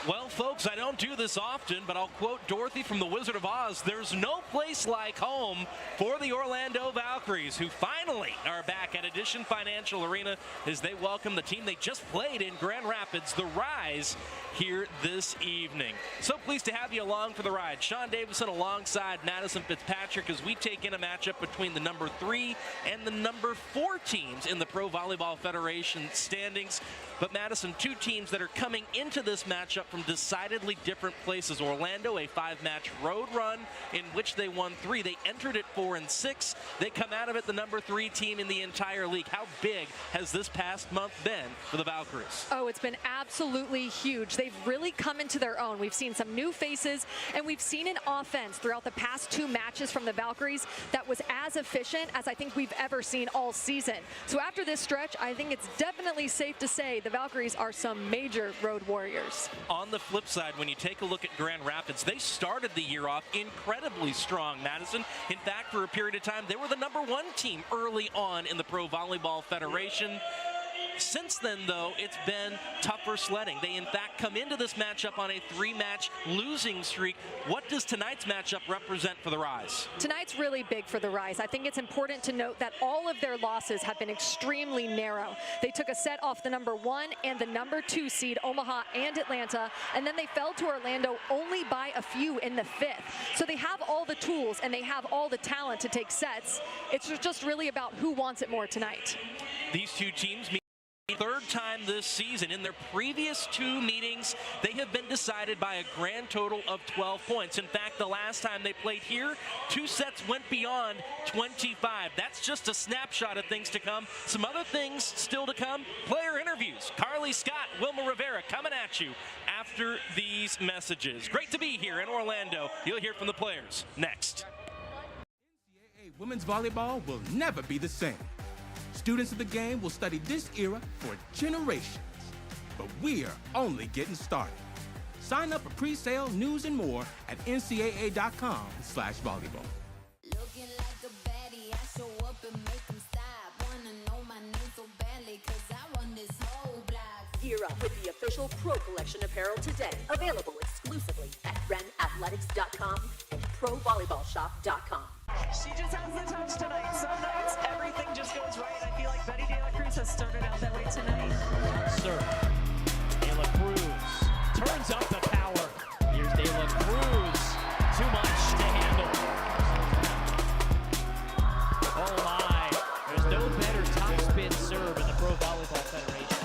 Well, folks, I don't do this often, but I'll quote Dorothy from The Wizard of Oz. There's no place like home for the Orlando Valkyries, who finally are back at Edition Financial Arena as they welcome the team they just played in Grand Rapids, the Rise, here this evening. So pleased to have you along for the ride. Sean Davison alongside Madison Fitzpatrick as we take in a matchup between the number 3 and the number 4 teams in the Pro Volleyball Federation standings. But Madison, two teams that are coming into this matchup from decidedly different places. Orlando, a 5-match road run in which they won 3. They entered at 4-6. They come out of it the number 3 team in the entire league. How big has this past month been for the Valkyries? Oh, it's been absolutely huge. They've really come into their own. We've seen some new faces, and we've seen an offense throughout the past 2 matches from the Valkyries that was as efficient as I think we've ever seen all season. So after this stretch, I think it's definitely safe to say the Valkyries are some major road warriors. On the flip side, when you take a look at Grand Rapids, they started the year off incredibly strong, Madison. In fact, for a period of time, they were the number 1 team early on in the Pro Volleyball Federation. Since then, though, it's been tougher sledding. They, in fact, come into this matchup on a 3-match losing streak. What does tonight's matchup represent for the Rise? Tonight's really big for the Rise. I think it's important to note that all of their losses have been extremely narrow. They took a set off the number 1 and the number 2 seed, Omaha and Atlanta, and then they fell to Orlando only by a few in the 5th. So they have all the tools and they have all the talent to take sets. It's just really about who wants it more tonight. These two teams meet 3rd time this season. In their previous 2 meetings, they have been decided by a grand total of 12 points. In fact, the last time they played here, 2 sets went beyond 25. That's just a snapshot of things to come. Some other things still to come. Player interviews. Carly Scott, Wilma Rivera coming at you after these messages. Great to be here in Orlando. You'll hear from the players next. NCAA women's volleyball will never be the same. Students of the game will study this era for generations. But we're only getting started. Sign up for pre-sale, news, and more at ncaa.com/volleyball. Looking like a baddie, I show up and make them stop. Wanna know my name so badly, cause I run this whole block. Gear up with the official Pro Collection apparel today. Available exclusively at renathletics.com and provolleyballshop.com. She just has the touch tonight. Some nights, everything just goes right. I feel like Betty De La Cruz has started out that way tonight. Serve. De La Cruz turns up the power. Here's De La Cruz. Too much to handle. Oh my. There's no better top spin serve in the Pro Volleyball Federation.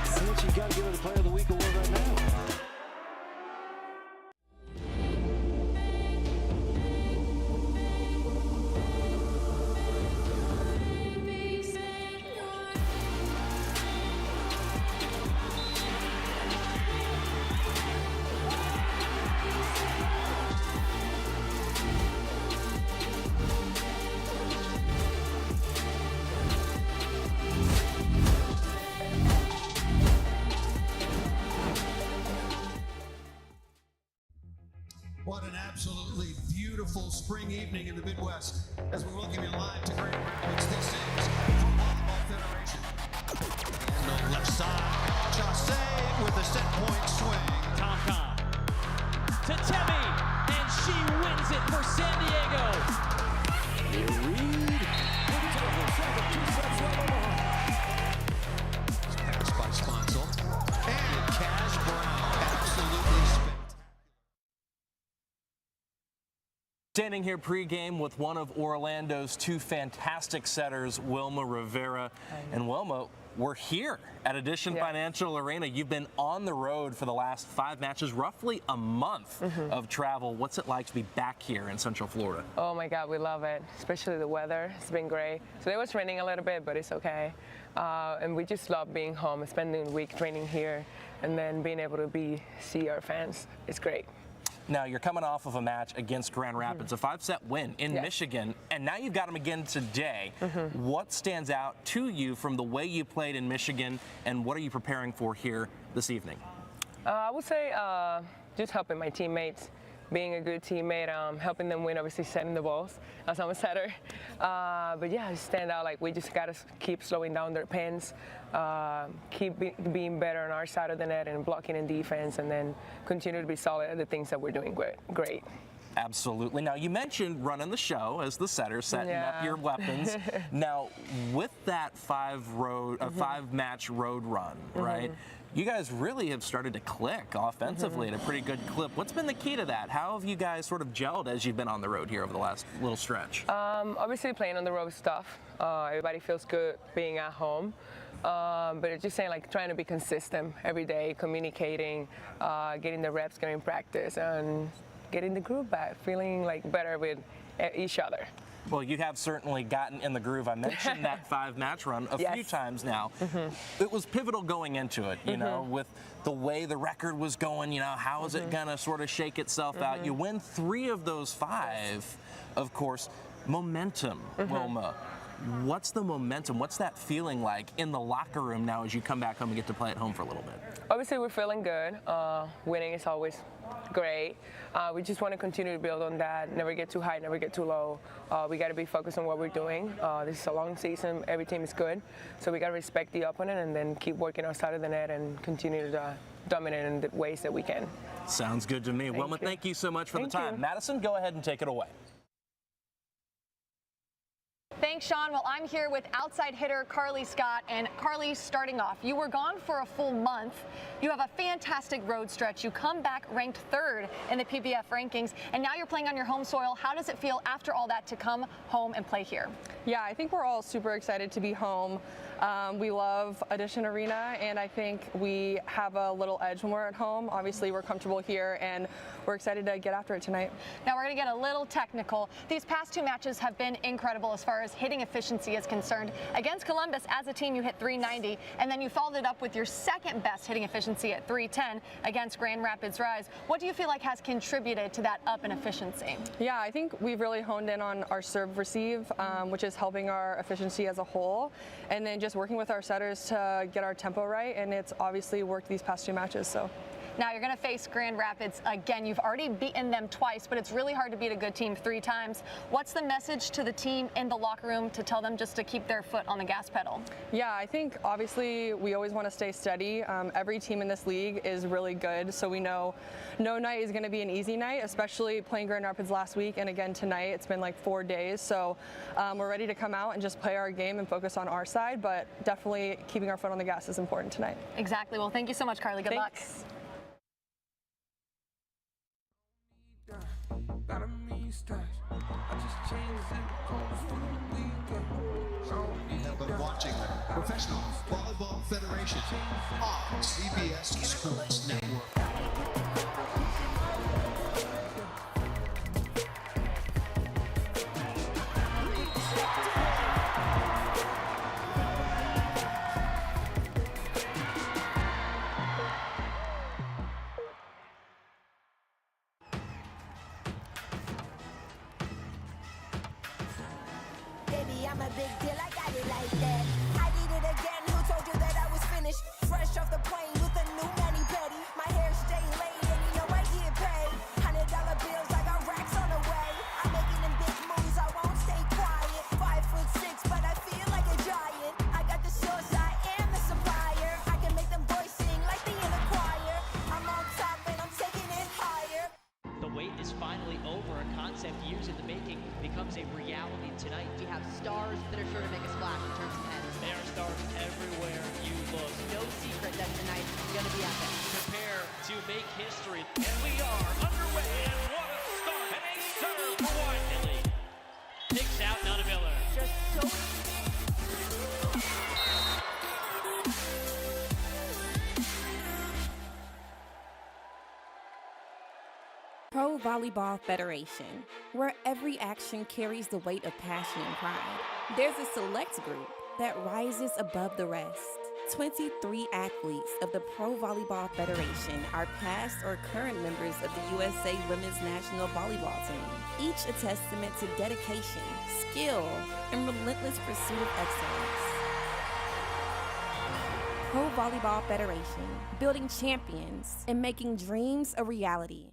I think you got to give her the Player of the Week award right now. What an absolutely beautiful spring evening in the Midwest as we welcome you live to Grand Rapids. This is Pro Volleyball Federation. And on the left side, Jose with a set point swing. Tom to Temi, and she wins it for San Diego. Reed. It's over 2 sets left Omaha. Pass by Sponsel. And Cash Brown absolutely spent. Standing here pregame with one of Orlando's 2 fantastic setters, Wilma Rivera. And Wilma, we're here at Edition Financial Arena. You've been on the road for the last 5 matches, roughly a month of travel. What's it like to be back here in Central Florida? Oh my God, we love it, especially the weather. It's been great. Today was raining a little bit, but it's okay. And we just love being home, spending the week training here, and then being able to see our fans. It's great. Now, you're coming off of a match against Grand Rapids, a 5-set win in Michigan, and now you've got them again today. What stands out to you from the way you played in Michigan, and what are you preparing for here this evening? I would say just helping my teammates, being a good teammate, helping them win, obviously setting the balls, as I'm a setter. But yeah, stand out, like we just got to keep slowing down their pins, keep being better on our side of the net and blocking in defense, and then continue to be solid at the things that we're doing great. Absolutely. Now, you mentioned running the show as the setter, setting up your weapons. Now, with that five-match road run, right, you guys really have started to click offensively at a pretty good clip. What's been the key to that? How have you guys sort of gelled as you've been on the road here over the last little stretch? Obviously, playing on the road is tough. Everybody feels good being at home. But it's just saying, like, trying to be consistent every day, communicating, getting the reps, getting practice, and getting the groove back, feeling like better with each other. Well, you have certainly gotten in the groove. I mentioned that five-match run a few times now. It was pivotal going into it, you know, with the way the record was going, you know, how is it going to sort of shake itself out? You win 3 of those 5, of course. Momentum, Wilma. What's the momentum? What's that feeling like in the locker room now as you come back home and get to play at home for a little bit? Obviously, we're feeling good. Winning is always great. We just want to continue to build on that. Never get too high, never get too low. We got to be focused on what we're doing. This is a long season. Every team is good. So we got to respect the opponent and then keep working our side of the net and continue to dominate in the ways that we can. Sounds good to me. Wilma, thank you so much for the time. Madison, go ahead and take it away. Thanks, Sean. Well, I'm here with outside hitter Carly Scott. And Carly, starting off, you were gone for a full month. You have a fantastic road stretch. You come back ranked 3rd in the PBF rankings, and now you're playing on your home soil. How does it feel after all that to come home and play here? Yeah, I think we're all super excited to be home. We love Edition Arena, and I think we have a little edge when we're at home. Obviously, we're comfortable here, and we're excited to get after it tonight. Now, we're going to get a little technical. These past 2 matches have been incredible as far as hitting efficiency is concerned. Against Columbus, as a team, you hit .390, and then you followed it up with your second best hitting efficiency at .310 against Grand Rapids Rise. What do you feel like has contributed to that up in efficiency? Yeah, I think we've really honed in on our serve receive, which is helping our efficiency as a whole, and then just working with our setters to get our tempo right, and it's obviously worked these past 2 matches. So. Now you're going to face Grand Rapids again. You've already beaten them twice, but it's really hard to beat a good team 3 times. What's the message to the team in the locker room to tell them just to keep their foot on the gas pedal? Yeah, I think obviously we always want to stay steady. Every team in this league is really good, so we know no night is going to be an easy night, especially playing Grand Rapids last week and again tonight. It's been like 4 days, so we're ready to come out and just play our game and focus on our side, but definitely keeping our foot on the gas is important tonight. Exactly. Well, thank you so much, Carly. Good luck. You have been watching the Professional Volleyball Federation on CBS Sports Network. I'm a big deal, I got it like that. I did it again, who told you that I was finished? Fresh off the plane with a new mani-pedi. My hair stay laid and you know I get paid. $100 bills, I got racks on the way. I'm making them big moves, I won't stay quiet. 5'6", but I feel like a giant. I got the source, I am the supplier. I can make them boys sing like they in a choir. I'm on top and I'm taking it higher. The wait is finally over. A concept years in the making becomes a reality tonight. We have stars that are sure to make a splash in terms of heads. There are stars everywhere you look. No secret that tonight is going to be epic. Prepare to make history. And we are underway, and what a start! And a serve for Whiteley. Takes out Nunaviller. Just so Pro Volleyball Federation, where every action carries the weight of passion and pride. There's a select group that rises above the rest. 23 athletes of the Pro Volleyball Federation are past or current members of the USA Women's National Volleyball Team, each a testament to dedication, skill, and relentless pursuit of excellence. Pro Volleyball Federation, building champions and making dreams a reality.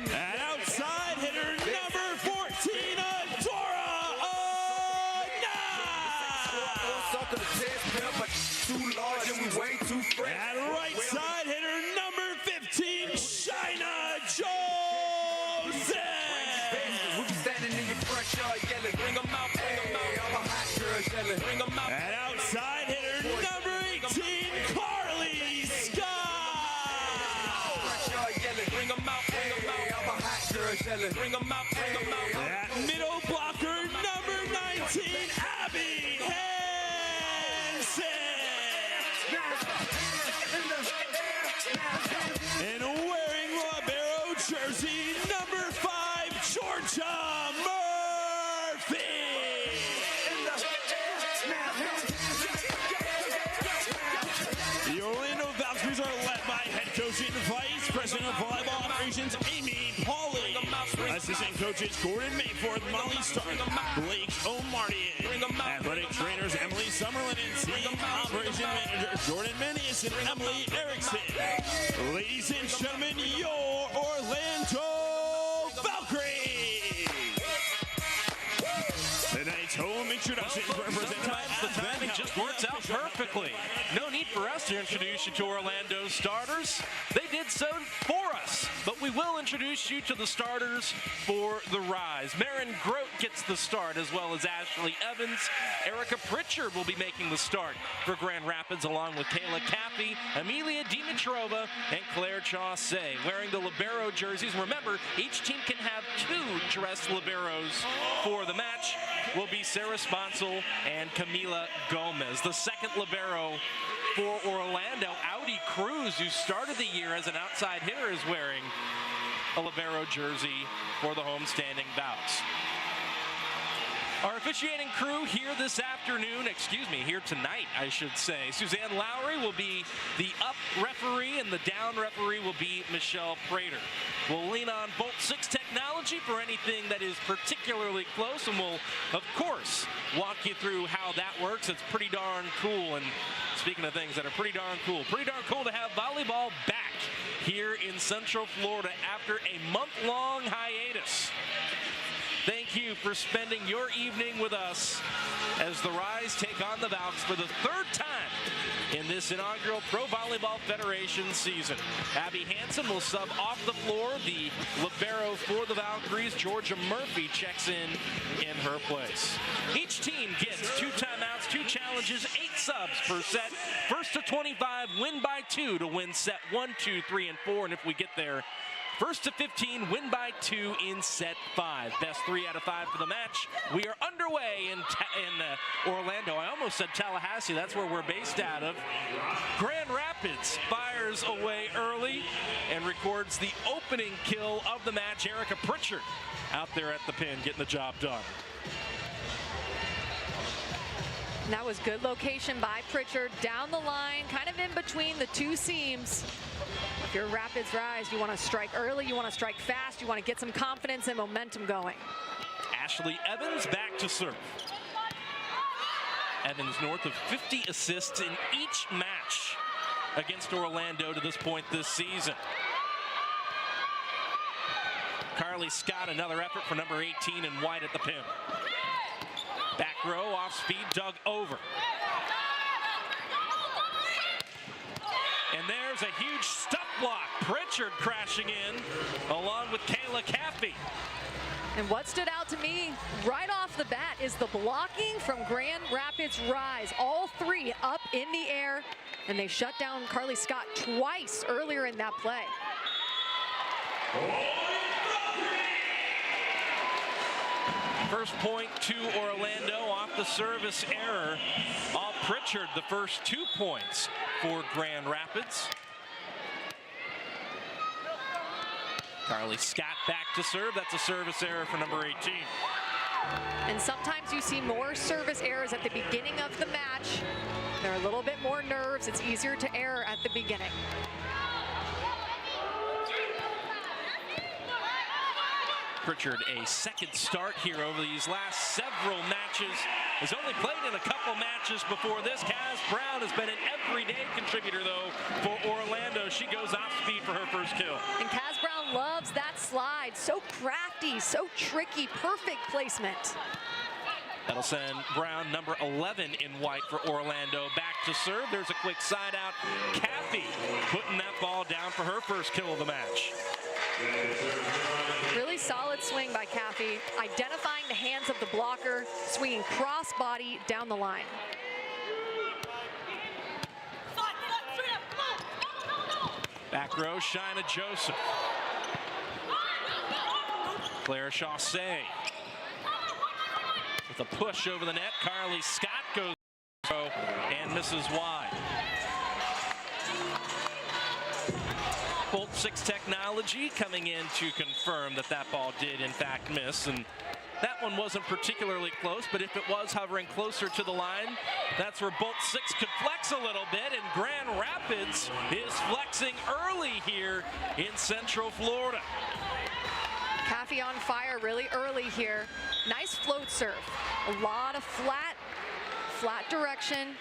And outside hitter number 14, Adora and right side hitter number 15, Shayna Joseph. And outside hitter number 18, Carly Scott. At middle blocker number 19, Abby Hansen. And wearing libero jersey number 5, Georgia Murphy. The Orlando Valkyries are led by head coach and vice president of volleyball operations, Amy Pauly. Assistant coaches Gordon Mayforth, Molly Stark, Blake O'Martian. Athletic trainers Emily Summerlin and team operation manager Jordan Manius and Emily Erickson. Ladies and gentlemen, your Orlando Valkyries. Tonight's home introduction represented by the timing just works out perfectly. No need for us to introduce you to Orlando's starters. They did so for us, but we will introduce you to the starters for the Rise. Marin Grote gets the start, as well as Ashley Evans. Erica Pritchard will be making the start for Grand Rapids, along with Kayla Caffey, Amelia Dimitrova, and Claire Chaussee. Wearing the libero jerseys. Remember, each team can have 2 dress liberos for the match. Will be Sarah Sponsel and Camila Gomez. The second libero for Orlando, Audi Cruz, who started the year as an outside hitter, is wearing a libero jersey for the homestanding Bouts. Our officiating crew here this afternoon, here tonight, I should say. Suzanne Lowry will be the up referee, and the down referee will be Michelle Prater. We'll lean on Bolt 6 technology for anything that is particularly close, and we'll, of course, walk you through how that works. It's pretty darn cool, and speaking of things that are pretty darn cool to have volleyball back here in Central Florida after a month-long hiatus. Thank you for spending your evening with us as the Rise take on the Valks for the 3rd time in this inaugural Pro Volleyball Federation season. Abby Hansen will sub off the floor. The libero for the Valkyries, Georgia Murphy, checks in her place. Each team gets 2 timeouts, 2 challenges, 8 subs per set. First to 25, win by 2 to win set 1, 2, 3, and 4. And if we get there, first to 15, win by 2 in set 5. Best 3 out of 5 for the match. We are underway in Orlando. I almost said Tallahassee. That's where we're based out of. Grand Rapids fires away early and records the opening kill of the match. Erica Pritchard out there at the pin getting the job done. And that was good location by Pritchard. Down the line, kind of in between the 2 seams. If you're Rapids Rise, you want to strike early, you want to strike fast, you want to get some confidence and momentum going. Ashley Evans back to serve. Evans north of 50 assists in each match against Orlando to this point this season. Carly Scott, another effort for number 18 in white at the pin. Back row, off speed, dug over. And there's a huge stop block. Pritchard crashing in along with Kayla Caffey. And what stood out to me right off the bat is the blocking from Grand Rapids Rise. All 3 up in the air, and they shut down Carly Scott twice earlier in that play. First point to Orlando off the service error. All Pritchard, the first 2 points for Grand Rapids. Carly Scott back to serve. That's a service error for number 18. And sometimes you see more service errors at the beginning of the match. There are a little bit more nerves. It's easier to err at the beginning. Pritchard, a second start here over these last several matches. Has only played in a couple matches before this. Kaz Brown has been an everyday contributor, though, for Orlando. She goes off speed for easy, so tricky, perfect placement. That'll send Brown, number 11 in white for Orlando, back to serve. There's a quick side out. Caffey putting that ball down for her first kill of the match. Really solid swing by Caffey, identifying the hands of the blocker, swinging cross body down the line. Back row, Shina Joseph. Claire Chaussee with a push over the net. Carly Scott goes and misses wide. Bolt 6 technology coming in to confirm that that ball did in fact miss, and that one wasn't particularly close, but if it was hovering closer to the line, that's where Bolt 6 could flex a little bit, and Grand Rapids is flexing early here in Central Florida. Caffey on fire really early here. Nice float serve. A lot of flat direction,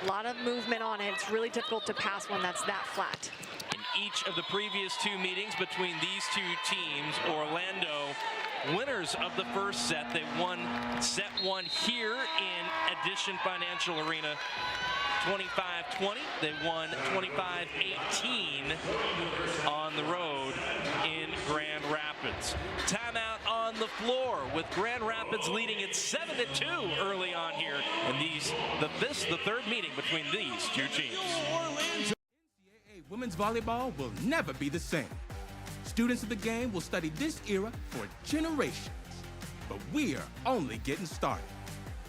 a lot of movement on it. It's really difficult to pass one that's that flat. In each of the previous two meetings between these two teams, Orlando, winners of the first set, they won set one here in Addition Financial Arena 25-20. They won 25-18 on the road in Grand Rapids. Timeout on the floor with Grand Rapids leading at 7-2 early on here. And this the third meeting between these two teams. NCAA women's volleyball will never be the same. Students of the game will study this era for generations. But we're only getting started.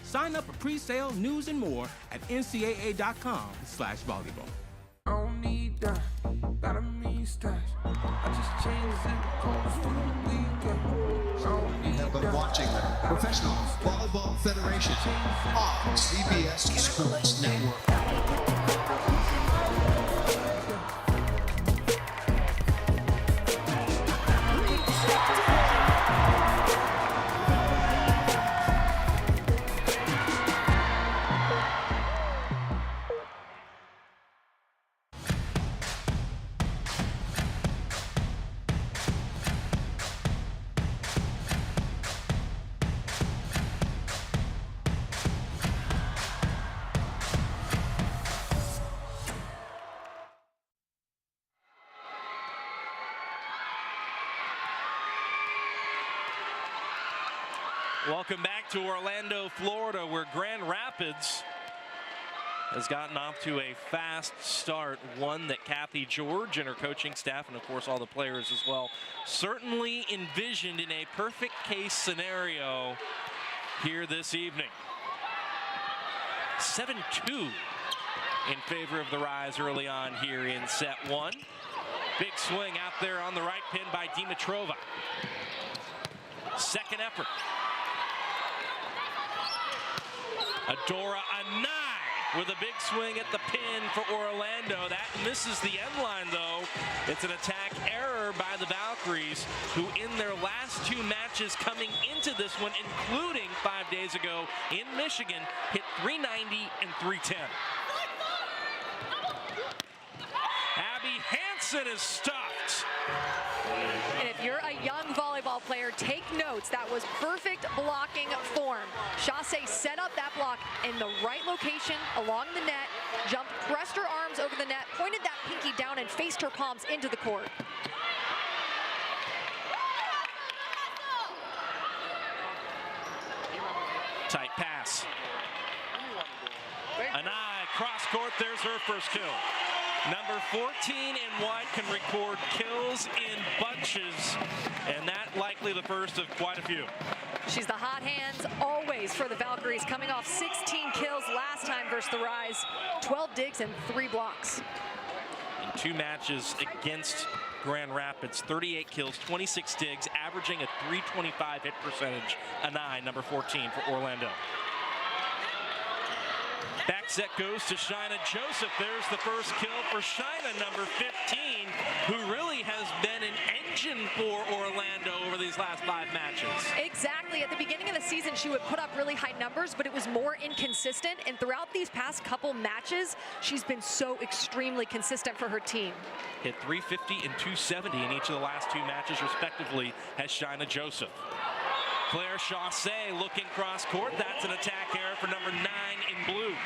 Sign up for pre-sale, news, and more at ncaa.com/volleyball. I don't need that, that I mean stash. I just changed the clothes for the weekend. You have been watching the Professional Volleyball Federation on CBS Sports Network. Welcome back to Orlando, Florida, where Grand Rapids has gotten off to a fast start. One that Kathy George and her coaching staff, and of course all the players as well, certainly envisioned in a perfect case scenario here this evening. 7-2 in favor of the Rise early on here in set one. Big swing out there on the right pin by Dimitrova. Second effort. Adora Anai with a big swing at the pin for Orlando. That misses the end line, though. It's an attack error by the Valkyries, who in their last two matches coming into this one, including 5 days ago in Michigan, hit 390 and 310. Abby Hansen is stuffed. And if you're a young volleyball player, take notes. That was perfect blocking form. Chaussee set up that block in the right location along the net, jumped, pressed her arms over the net, pointed that pinky down, and faced her palms into the court. Tight pass. Anai, cross court, there's her first kill. Number 14 in white can record kills in bunches, and that likely the first of quite a few. She's the hot hands always for the Valkyries, coming off 16 kills last time versus the Rise, 12 digs and 3 blocks. In 2 matches against Grand Rapids, 38 kills, 26 digs, averaging a .325 hit percentage. Anai, number 14 for Orlando. Back set goes to Shina Joseph. There's the first kill for Shina, number 15, who really has been an engine for Orlando over these last 5 matches. Exactly. At the beginning of the season, she would put up really high numbers, but it was more inconsistent. And throughout these past couple matches, she's been so extremely consistent for her team. Hit 350 and 270 in each of the last 2 matches, respectively, has Shina Joseph. Claire Chaussee looking cross court. That's an attack error for number 9 in blue.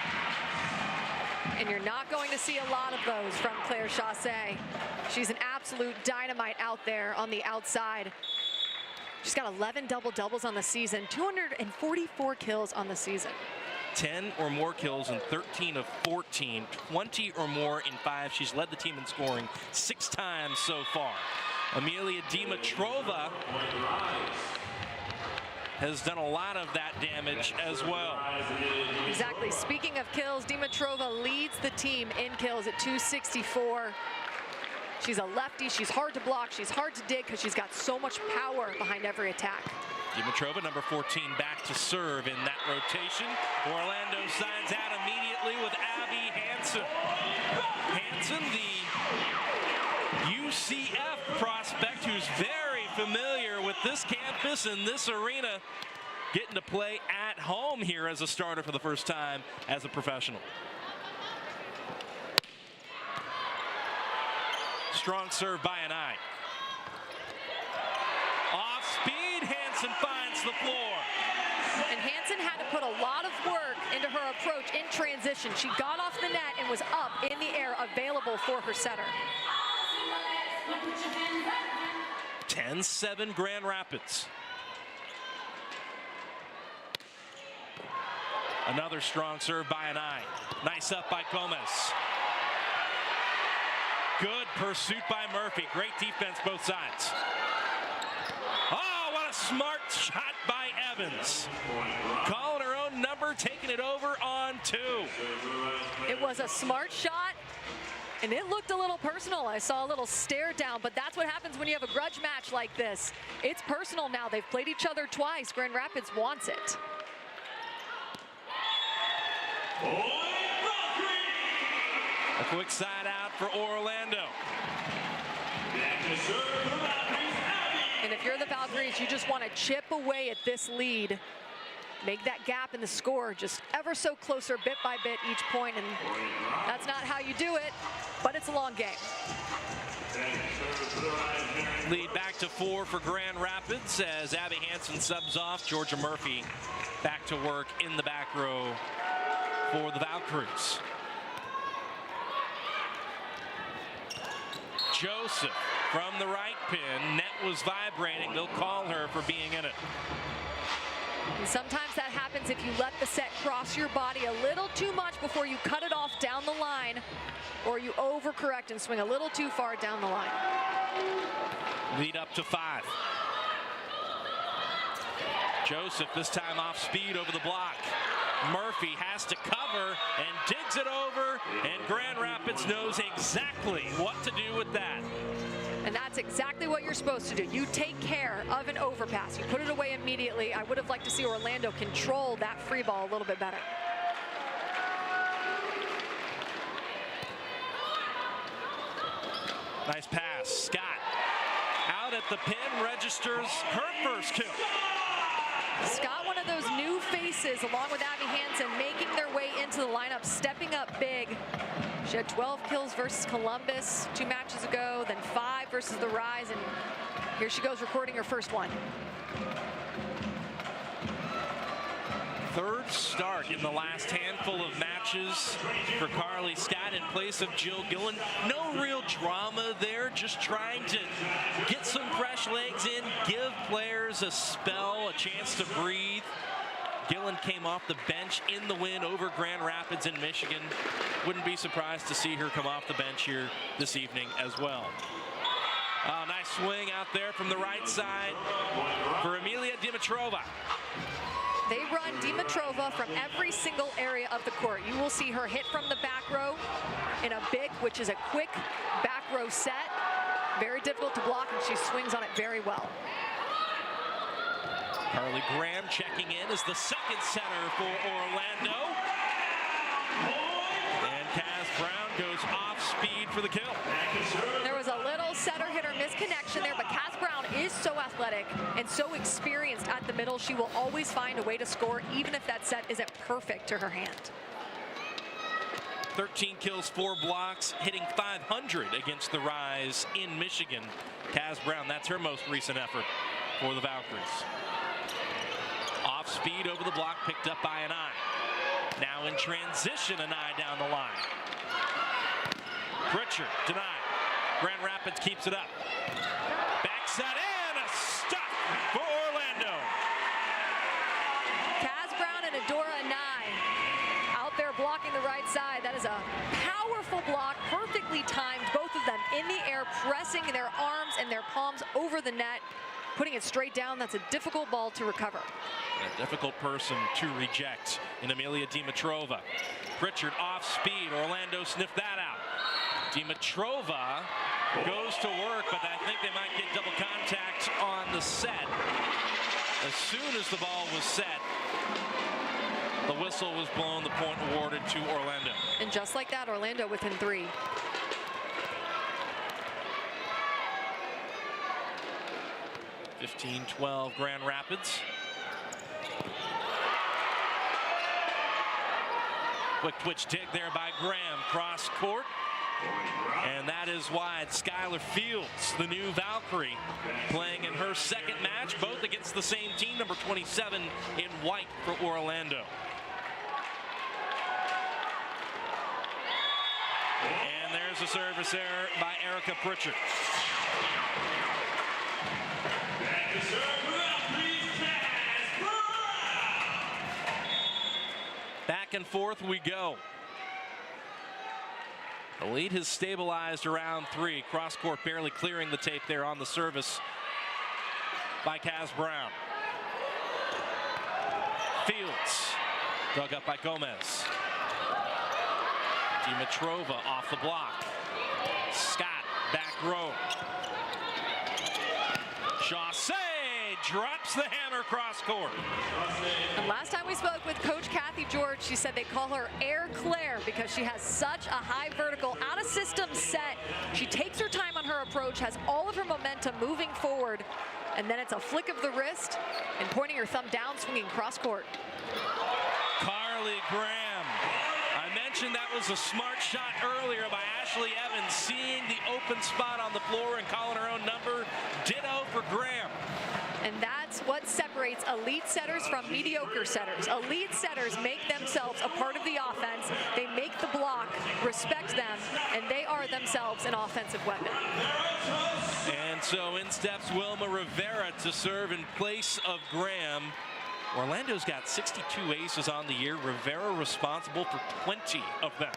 And you're not going to see a lot of those from Claire Chaussee. She's an absolute dynamite out there on the outside. She's got 11 double-doubles on the season, 244 kills on the season. 10 or more kills in 13 of 14, 20 or more in 5. She's led the team in scoring 6 times so far. Amelia Dimitrova has done a lot of that damage as well. Exactly. Speaking of kills, Dimitrova leads the team in kills at 264. She's a lefty. She's hard to block. She's hard to dig because she's got so much power behind every attack. Dimitrova, number 14, back to serve in that rotation. Orlando signs out immediately with Abby Hansen. Hansen, the UCF prospect who's very familiar with this campus and this arena, getting to play at home here as a starter for the first time as a professional. Strong serve by an eye. Off speed, Hansen finds the floor. And Hansen had to put a lot of work into her approach in transition. She got off the net and was up in the air, available for her setter. 10-7 Grand Rapids. Another strong serve by an eye. Nice up by Gomez. Good pursuit by Murphy. Great defense both sides. Oh, what a smart shot by Evans. Calling her own number, taking it over on 2. It was a smart shot, and it looked a little personal. I saw a little stare down, but that's what happens when you have a grudge match like this. It's personal now. They've played each other twice. Grand Rapids wants it. A quick side out for Orlando. And if you're the Valkyries, you just want to chip away at this lead. Make that gap in the score just ever so closer, bit by bit, each point. And that's not how you do it, but it's a long game. Lead back to 4 for Grand Rapids as Abby Hansen subs off. Georgia Murphy back to work in the back row for the Valkyries. Joseph from the right pin. Net was vibrating. They'll call her for being in it. And sometimes that happens if you let the set cross your body a little too much before you cut it off down the line, or you overcorrect and swing a little too far down the line. Lead up to 5. Joseph this time off speed over the block. Murphy has to cover and digs it over, and Grand Rapids knows exactly what to do with that. And that's exactly what you're supposed to do. You take care of an overpass. You put it away immediately. I would have liked to see Orlando control that free ball a little bit better. Nice pass. Scott out at the pin, registers her first kill. Scott, one of those new faces, along with Abby Hansen, making their way into the lineup, stepping up big. She had 12 kills versus Columbus 2 matches ago, then 5 versus the Rise, and here she goes recording her first one. Third start in the last handful of matches for Carly Scott in place of Jill Gillen. No real drama there, just trying to get some fresh legs in, give players a spell, a chance to breathe. Gillen came off the bench in the win over Grand Rapids in Michigan. Wouldn't be surprised to see her come off the bench here this evening as well. Nice swing out there from the right side for Amelia Dimitrova. They run Dimitrova from every single area of the court. You will see her hit from the back row in a big, which is a quick back row set. Very difficult to block, and she swings on it very well. Carly Graham checking in as the second center for Orlando. And Kaz Brown goes off speed for the kill. There was a little setter hit or miss connection there, but Kaz Brown is so athletic and so experienced at the middle. She will always find a way to score, even if that set isn't perfect to her hand. 13 kills, 4 blocks, hitting .500 against the Rise in Michigan. Kaz Brown, that's her most recent effort for the Valkyries. Off speed over the block, picked up by Anai. Now in transition, Anai down the line. Pritchard denied. Grand Rapids keeps it up. Backside and a stop for Orlando. Kaz Brown and Adora Anai out there blocking the right side. That is a powerful block, perfectly timed. Both of them in the air, pressing their arms and their palms over the net, putting it straight down. That's a difficult ball to recover. A difficult person to reject in Amelia Dimitrova. Pritchard off speed. Orlando sniffed that out. Dimitrova goes to work, but I think they might get double contact on the set. As soon as the ball was set, the whistle was blown, the point awarded to Orlando. And just like that, Orlando within 3. (15-12) Grand Rapids. Quick twitch dig there by Graham, cross court. And that is wide. Skylar Fields, the new Valkyrie, playing in her second match, both against the same team, number 27 in white for Orlando. And there's a service error by Erica Pritchard. Back and forth we go. The lead has stabilized around 3. Cross court barely clearing the tape there on the service by Kaz Brown. Fields dug up by Gomez. Dimitrova off the block. Scott back row. Chaussee drops the hammer cross court. And last time we spoke with Coach Kathy George, she said they call her Air Claire because she has such a high vertical out of system set. She takes her time on her approach, has all of her momentum moving forward, and then it's a flick of the wrist and pointing her thumb down, swinging cross court. Carly Graham. I mentioned that was a smart shot earlier by Ashley Evans, seeing the open spot on the floor and calling her own number. Ditto for Graham. And that's what separates elite setters from mediocre setters. Elite setters make themselves a part of the offense. They make the block, respect them, and they are themselves an offensive weapon. And so in steps Wilma Rivera to serve in place of Graham. Orlando's got 62 aces on the year. Rivera responsible for 20 of them.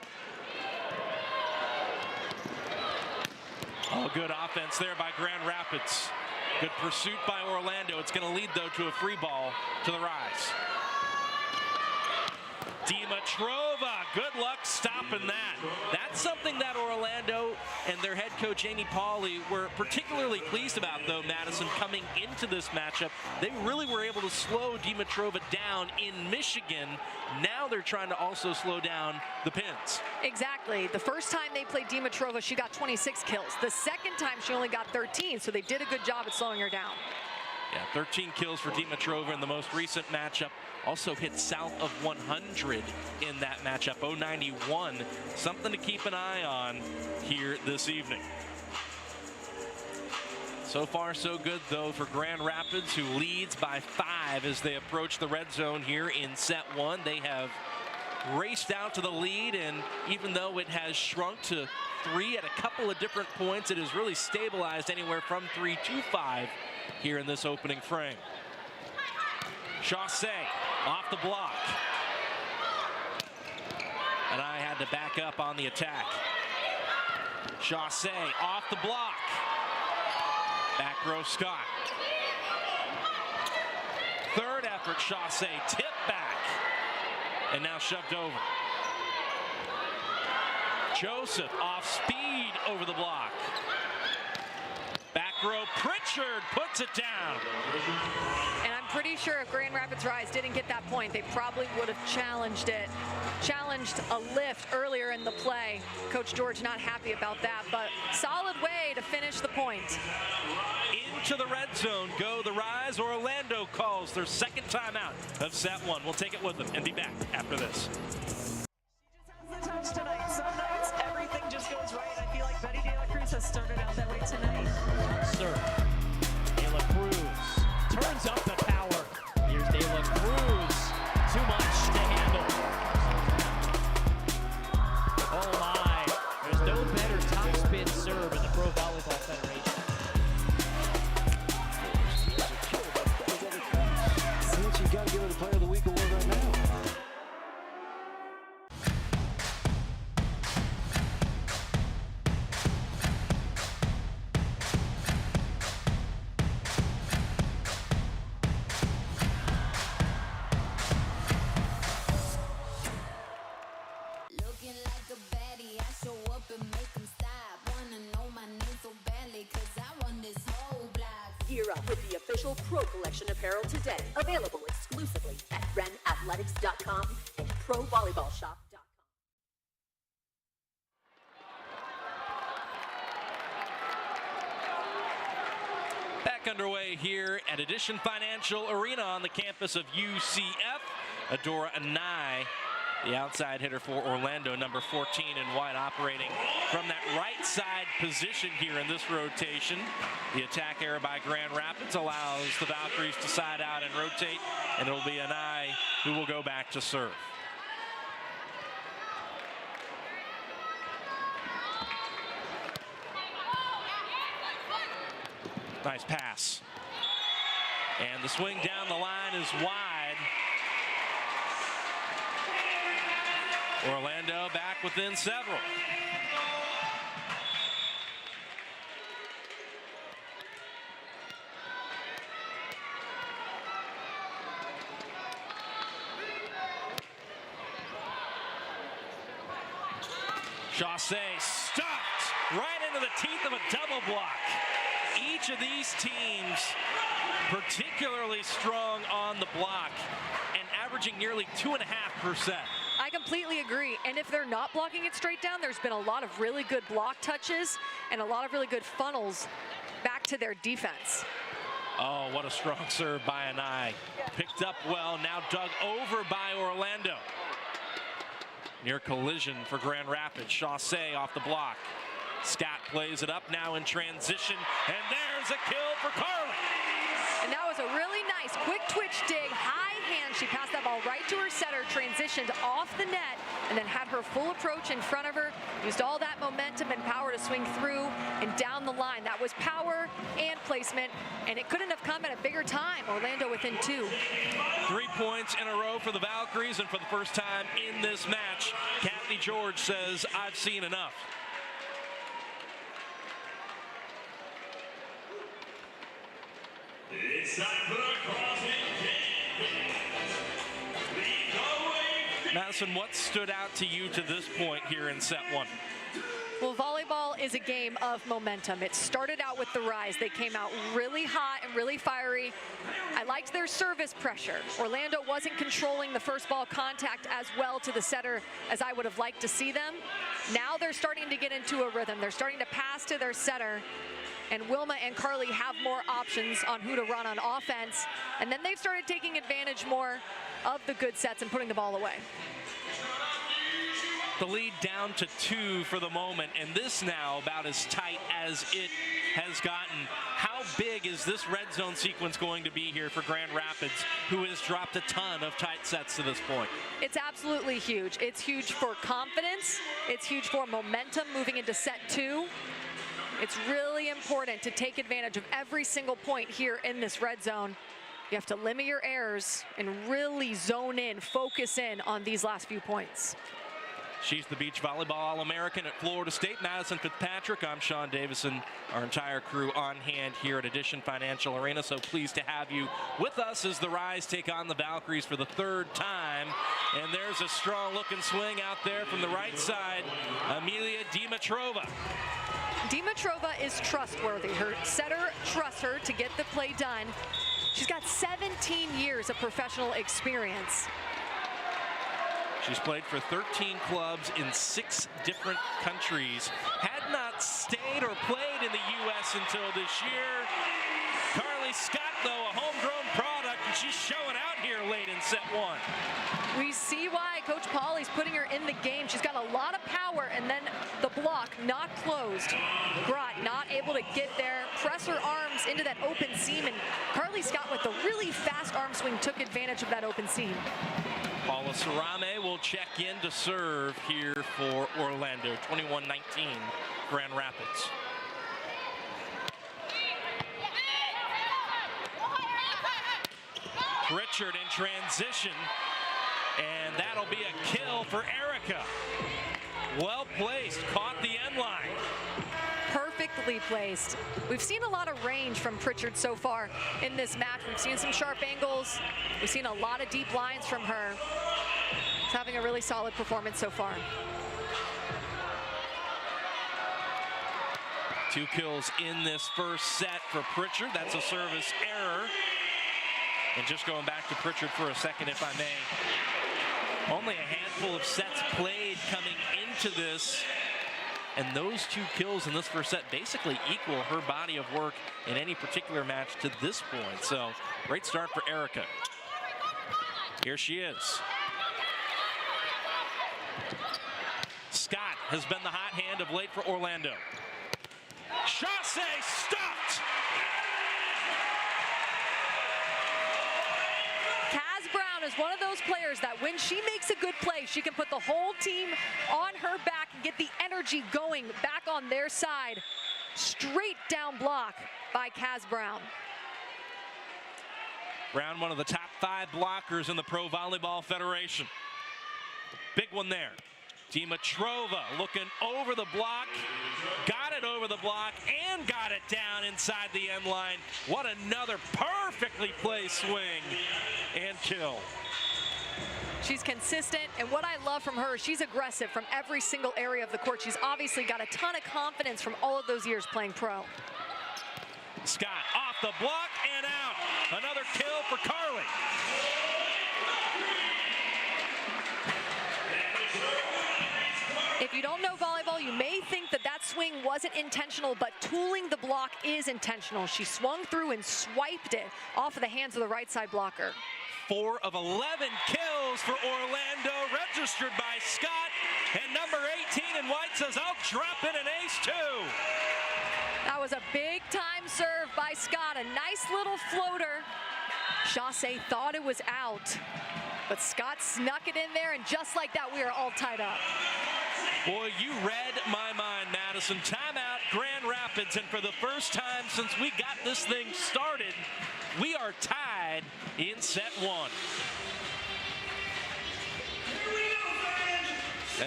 Oh, good offense there by Grand Rapids. Good pursuit by Orlando. It's going to lead, though, to a free ball to the Rise. Dimitrova, good luck stopping that. That's something that Orlando and their head coach, Amy Pauley, were particularly pleased about, though, Madison, coming into this matchup. They really were able to slow Dimitrova down in Michigan. Now they're trying to also slow down the Pins. Exactly. The first time they played Dimitrova, she got 26 kills. The second time, she only got 13, so they did a good job at slowing her down. Yeah, 13 kills for Dimitrova in the most recent matchup. Also hit south of 100 in that matchup, 091. Something to keep an eye on here this evening. So far, so good, though, for Grand Rapids, who leads by 5 as they approach the red zone here in set 1. They have raced out to the lead, and even though it has shrunk to 3 at a couple of different points, it has really stabilized anywhere from 3 to 5 here in this opening frame. Chaussee off the block. And I had to back up on the attack. Chaussee off the block. Back row Scott. Third effort, Chaussee tip back. And now shoved over. Joseph off speed over the block. Back row, Pritchard puts it down. And I'm pretty sure if Grand Rapids Rise didn't get that point, they probably would have challenged challenged a lift earlier in the play. Coach George not happy about that, but solid way to finish the point. Into the red zone go the Rise. Orlando calls their second timeout of set one. We'll take it with them and be back after this. The touch tonight. Some nights everything just goes right. I feel like Betty De La Cruz has started out that way tonight. Serve. De La Cruz turns up the power. Here's De La Cruz. Too much to handle. Oh my. There's no better top spin serve in the Pro Volleyball Federation. You got to give it a Player of the Week award right now. Looking like a baddie, I show up and make them stop. Wanna know my name so badly, cause I run this whole block. Gear up with the official Pro Collection apparel today. Available exclusively at renathletics.com and provolleyballshop.com. Back underway here at Addition Financial Arena on the campus of UCF. Adora Anai, the outside hitter for Orlando, number 14 in white, operating from that right side position here in this rotation. The attack error by Grand Rapids allows the Valkyries to side out and rotate, and it'll be Anai who will go back to serve. Nice pass. And the swing down the line is wide. Orlando back within several. Chaussee stuffed right into the teeth of a double block. Each of these teams particularly strong on the block and averaging nearly 2.5%. I completely agree. And if they're not blocking it straight down, there's been a lot of really good block touches and a lot of really good funnels back to their defense. Oh, what a strong serve by Anai. Picked up well, now dug over by Orlando. Near collision for Grand Rapids. Chaussee off the block. Scott plays it up now in transition, and there's a kill for Carly. And that was a really nice quick twitch dig, high hand. She passed that ball right to her setter, transitioned off the net, and then had her full approach in front of her, used all that momentum and power to swing through and down the line. That was power and placement, and it couldn't have come at a bigger time. Orlando within 2. 3 points in a row for the Valkyries, and for the first time in this match, Kathy George says, I've seen enough. It's time for the crossing game. Madison, what stood out to you to this point here in set one? Well, volleyball is a game of momentum. It started out with the Rise. They came out really hot and really fiery. I liked their service pressure. Orlando wasn't controlling the first ball contact as well to the setter as I would have liked to see them. Now they're starting to get into a rhythm. They're starting to pass to their setter. And Wilma and Carly have more options on who to run on offense. And then they've started taking advantage more of the good sets and putting the ball away. The lead down to 2 for the moment, and this now about as tight as it has gotten. How big is this red zone sequence going to be here for Grand Rapids, who has dropped a ton of tight sets to this point? It's absolutely huge. It's huge for confidence. It's huge for momentum moving into set 2. It's really important to take advantage of every single point here in this red zone. You have to limit your errors and really zone in, focus in on these last few points. She's the beach volleyball All-American at Florida State, Madison Fitzpatrick. I'm Sean Davison, our entire crew on hand here at Addition Financial Arena. So pleased to have you with us as the Rise take on the Valkyries for the 3rd time. And there's a strong looking swing out there from the right side, Amelia Dimitrova. Dimitrova is trustworthy. Her setter trusts her to get the play done. She's got 17 years of professional experience. She's played for 13 clubs in 6 different countries. Had not stayed or played in the U.S. until this year. Carly Scott, though, a homegrown product, and she's showing out here late in set 1. We see why Coach Pauly's putting her in the game. She's got a lot of power, and then the block not closed. Grott not able to get there, press her arms into that open seam, and Carly Scott with the really fast arm swing took advantage of that open seam. Paula Sarame will check in to serve here for Orlando, 21-19 Grand Rapids. Pritchard in transition, and that'll be a kill for Erica. Well placed, caught the end line. Perfectly placed. We've seen a lot of range from Pritchard so far in this match. We've seen some sharp angles. We've seen a lot of deep lines from her. She's having a really solid performance so far. 2 kills in this first set for Pritchard. That's a service error. And just going back to Pritchard for a second, if I may. Only a handful of sets played coming into this. And those 2 kills in this first set basically equal her body of work in any particular match to this point. So, great start for Erica. Here she is. Scott has been the hot hand of late for Orlando. Chaussee stopped! Kaz Brown is one of those players that when she makes a good play, she can put the whole team on her back and get the energy going back on their side. Straight down block by Kaz Brown. Brown, one of the top 5 blockers in the Pro Volleyball Federation. Big one there. Dimitrova looking over the block, got it over the block, and got it down inside the end line. What another perfectly placed swing and kill. She's consistent, and what I love from her, she's aggressive from every single area of the court. She's obviously got a ton of confidence from all of those years playing pro. Scott off the block and out. Another kill for Carly. If you don't know volleyball, you may think that that swing wasn't intentional, but tooling the block is intentional. She swung through and swiped it off of the hands of the right side blocker. 4 of 11 kills for Orlando, registered by Scott. And number 18 in white says, I'll drop in an ace too. That was a big time serve by Scott, a nice little floater. Chaussee thought it was out, but Scott snuck it in there, and just like that, we are all tied up. Boy, you read my mind, Madison. Timeout, Grand Rapids, and for the first time since we got this thing started, we are tied in set 1.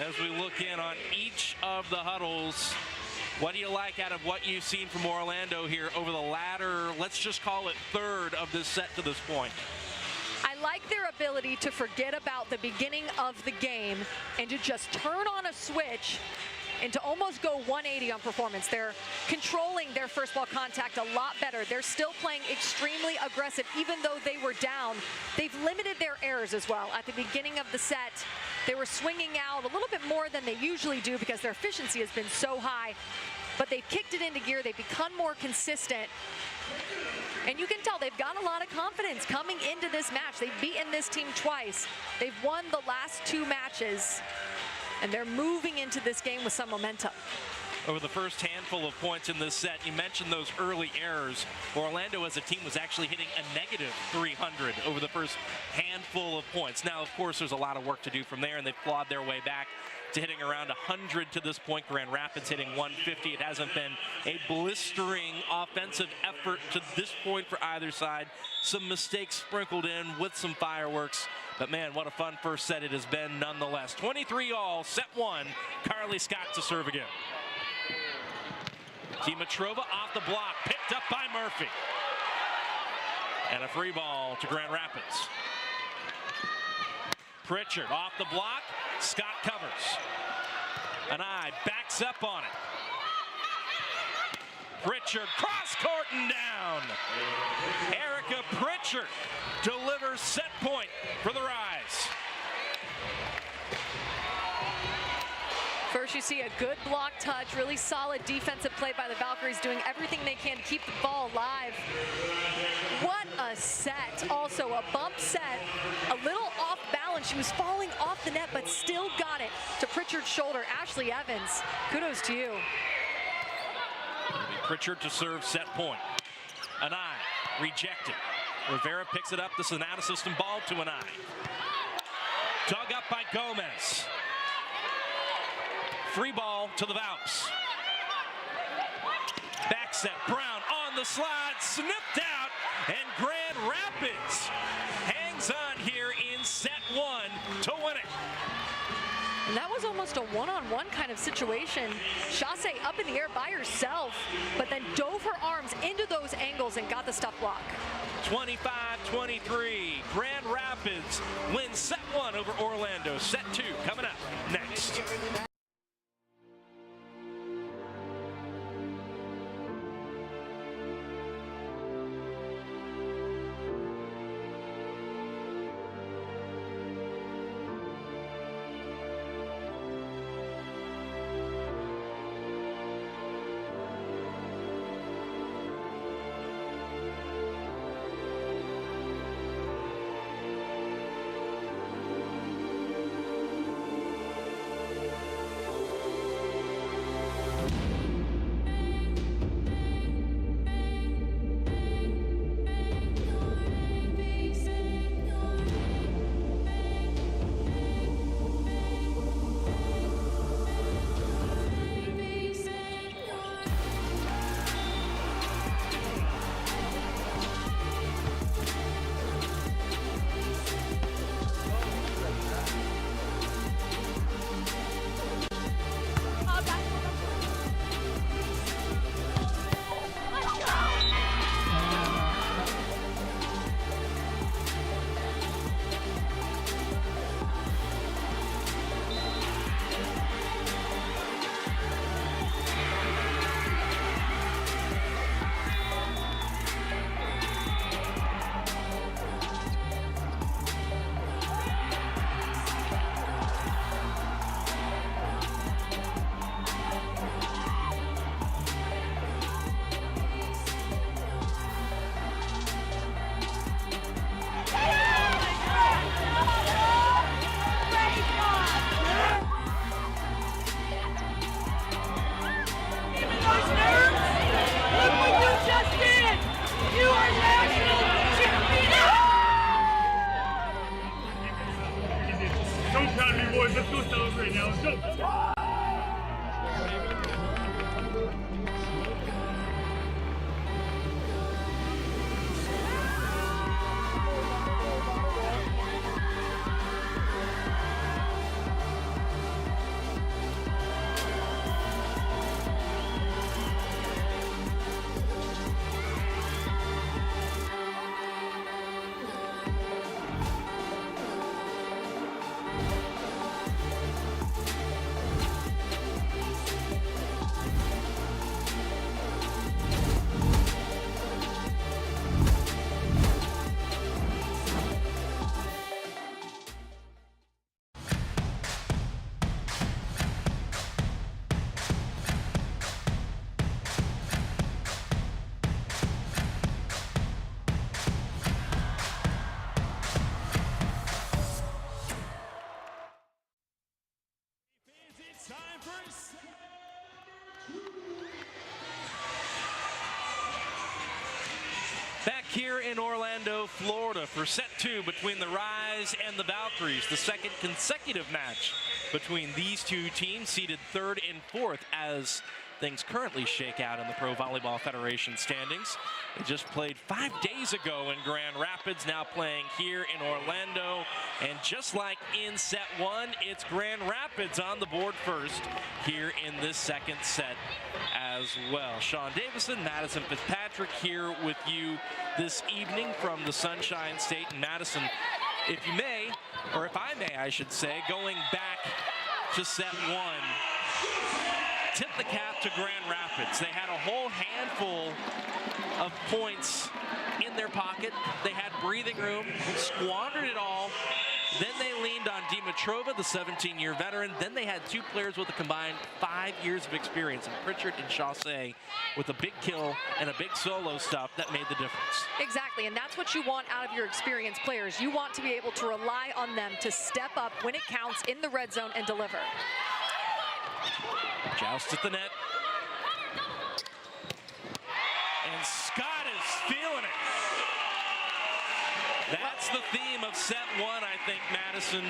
As we look in on each of the huddles, what do you like out of what you've seen from Orlando here over the latter, let's just call it third of this set to this point? I like their ability to forget about the beginning of the game and to just turn on a switch and to almost go 180 on performance. They're controlling their first ball contact a lot better. They're still playing extremely aggressive, even though they were down. They've limited their errors as well. At the beginning of the set, they were swinging out a little bit more than they usually do because their efficiency has been so high, but they've kicked it into gear. They've become more consistent. And you can tell they've got a lot of confidence coming into this match. They've beaten this team twice. They've won the last 2 matches, and they're moving into this game with some momentum. Over the first handful of points in this set, you mentioned those early errors. Orlando as a team was actually hitting a negative 300 over the first handful of points. Now, of course, there's a lot of work to do from there, and they've clawed their way back to hitting around 100 to this point. Grand Rapids hitting 150. It hasn't been a blistering offensive effort to this point for either side. Some mistakes sprinkled in with some fireworks. But man, what a fun first set it has been nonetheless. 23-all, set 1. Carly Scott to serve again. Dimitrova off the block, picked up by Murphy. And a free ball to Grand Rapids. Pritchard off the block, Scott covers. An eye backs up on it. Pritchard cross court and down. Erica Pritchard delivers set point for the Rise. course, you see a good block touch, really solid defensive play by the Valkyries, doing everything they can to keep the ball alive. What a set. Also, a bump set, a little off balance. She was falling off the net, but still got it to Pritchard's shoulder. Ashley Evans, kudos to you. Pritchard to serve set point. An eye, rejected. Rivera picks it up. This is an out-of-system ball to an eye. Dug up by Gomez. Free ball to the Valps. Back set, Brown on the slide, snipped out, and Grand Rapids hangs on here in set one to win it. And that was almost a one-on-one kind of situation. Chasse up in the air by herself, but then dove her arms into those angles and got the stuff block. 25-23, Grand Rapids wins set one over Orlando. Set two coming up next. Back here in Orlando, Florida for set two between the Rise and the Valkyries, the second consecutive match between these two teams, seeded third and fourth as things currently shake out in the Pro Volleyball Federation standings. They just played 5 days ago in Grand Rapids, now playing here in Orlando. And just like in set one, it's Grand Rapids on the board first here in this second set as well. Sean Davison, Madison Fitzpatrick here with you this evening from the Sunshine State in Madison. If you may, or if I may, I should say, going back to set one, tip the cap to Grand Rapids. They had a whole handful of points in their pocket. They had breathing room, squandered it all, Then they leaned on Dimitrova, the 17-year veteran. Then they had 2 players with a combined 5 years of experience, and Pritchard and Chaussee with a big kill and a big solo stuff that made the difference. Exactly, and that's what you want out of your experienced players. You want to be able to rely on them to step up when it counts in the red zone and deliver. Joust at the net. And Scott is feeling it. That's the theme of set 1, I think, Madison.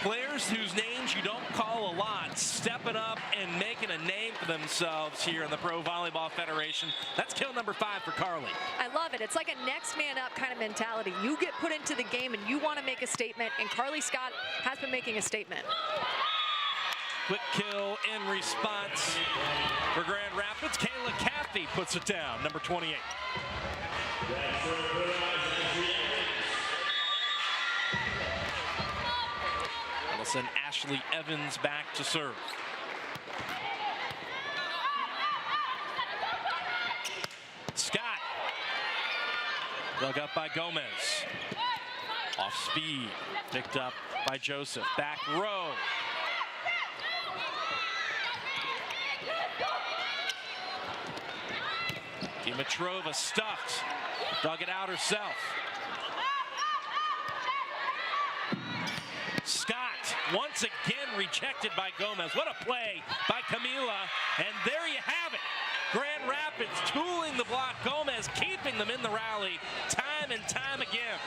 Players whose names you don't call a lot, stepping up and making a name for themselves here in the Pro Volleyball Federation. That's kill number 5 for Carly. I love it. It's like a next man up kind of mentality. You get put into the game and you want to make a statement, and Carly Scott has been making a statement. Quick kill in response for Grand Rapids. Kayla Caffey puts it down, number 28. That'll send Ashley Evans back to serve. Scott. Dug up by Gomez. Off speed. Picked up by Joseph. Back row. Dimitrova stuffed. Dug it out herself. Scott once again rejected by Gomez. What a play by Camila. And there you have it. Grand Rapids tooling the block. Gomez keeping them in the rally time and time again.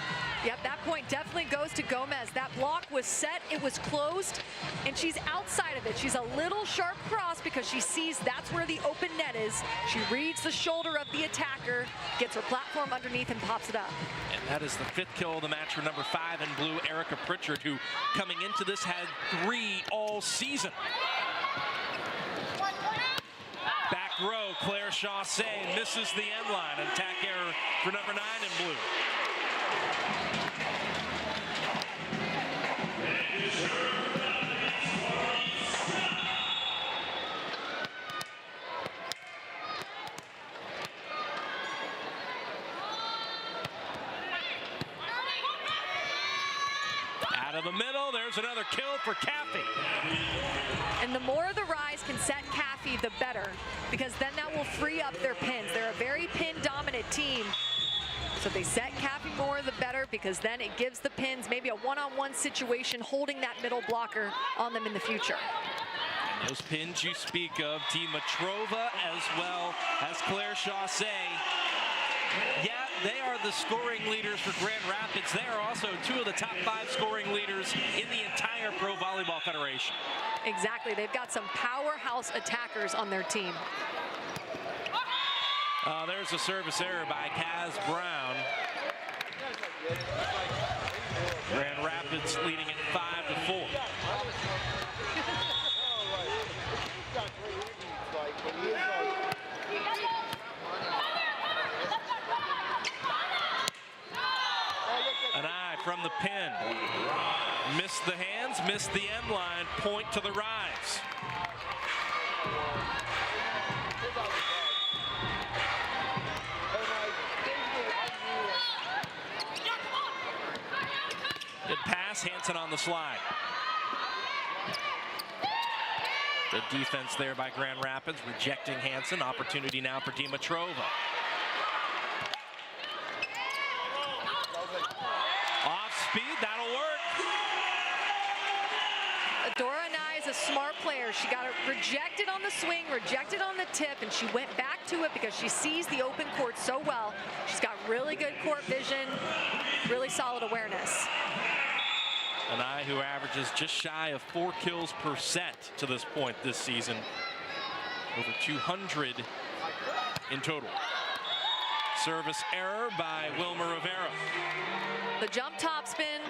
Yep, that point definitely goes to Gomez. That block was set, it was closed, and she's outside of it. She's a little sharp cross because she sees that's where the open net is. She reads the shoulder of the attacker, gets her platform underneath and pops it up. And that is the 5th kill of the match for number 5 in blue, Erica Pritchard, who coming into this had 3 all season. Back row, Claire Chaussee misses the end line. Attack error for number 9 in blue. Out of the middle, there's another kill for Caffey. And the more the Rise can set Caffey, the better, because then that will free up their pins. They're a very pin-dominant team. So they set Caffey more, the better, because then it gives the pins maybe a one-on-one situation, holding that middle blocker on them in the future. And those pins you speak of, Dimitrova as well as Claire Chaussee. Yeah, they are the scoring leaders for Grand Rapids. They are also 2 of the top 5 scoring leaders in the entire Pro Volleyball Federation. Exactly. They've got some powerhouse attackers on their team. There's a service error by Kaz Brown. Grand Rapids leading it 5-4. An eye from the pin. Missed the hands, missed the end line. Point to the Rise. Good pass, Hansen on the slide. Good defense there by Grand Rapids, rejecting Hansen. Opportunity now for Dimitrova. Off speed, that'll work. Adora Anai is a smart player. She got it rejected on the swing, rejected on the tip, and she went back to it because she sees the open court so well. She's got really good court vision, really solid awareness. Anai, who averages just shy of 4 kills per set to this point this season. Over 200 in total. Service error by Wilma Rivera. The jump topspin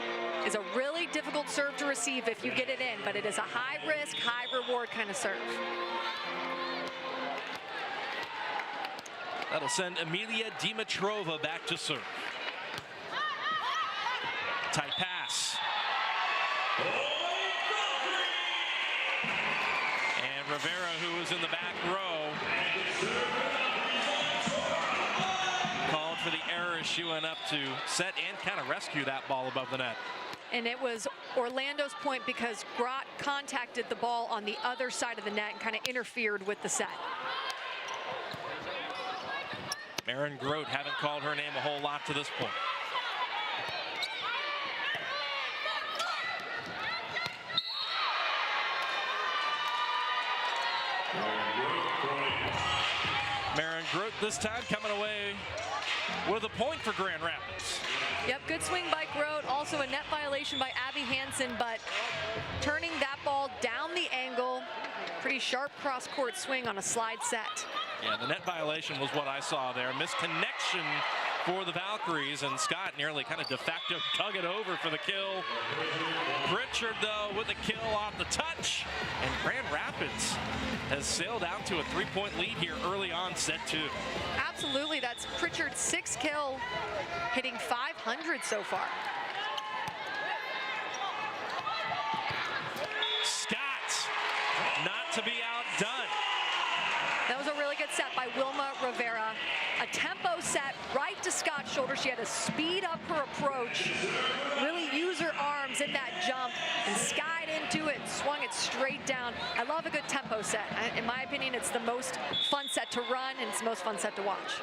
is a really difficult serve to receive if you get it in, but it is a high risk, high reward kind of serve. That'll send Emilia Dimitrova back to serve. Tight pass. And Rivera, who was in the back row, called for the error as she went up to set and kind of rescue that ball above the net. And it was Orlando's point because Grott contacted the ball on the other side of the net and kind of interfered with the set. Marin Grote, haven't called her name a whole lot to this point. Marin Grote this time coming away with a point for Grand Rapids. Yep, good swing by Grote. Also a net violation by Abby Hansen, but turning that ball down the angle. Pretty sharp cross-court swing on a slide set. Yeah, the net violation was what I saw there. Misconnection for the Valkyries, and Scott nearly kind of de facto dug it over for the kill. Pritchard, though, with the kill off the touch. And Grand Rapids has sailed out to a 3-point lead here early on set 2. Absolutely, that's Pritchard's 6th kill, hitting 500 so far. Scott, not to be outdone. That was a really good set by Wilma Rivera. A tempo set right to Scott's shoulder. She had to speed up her approach, really use her arms in that jump, and skied into it, swung it straight down. I love a good tempo set. In my opinion, it's the most fun set to run, and it's the most fun set to watch.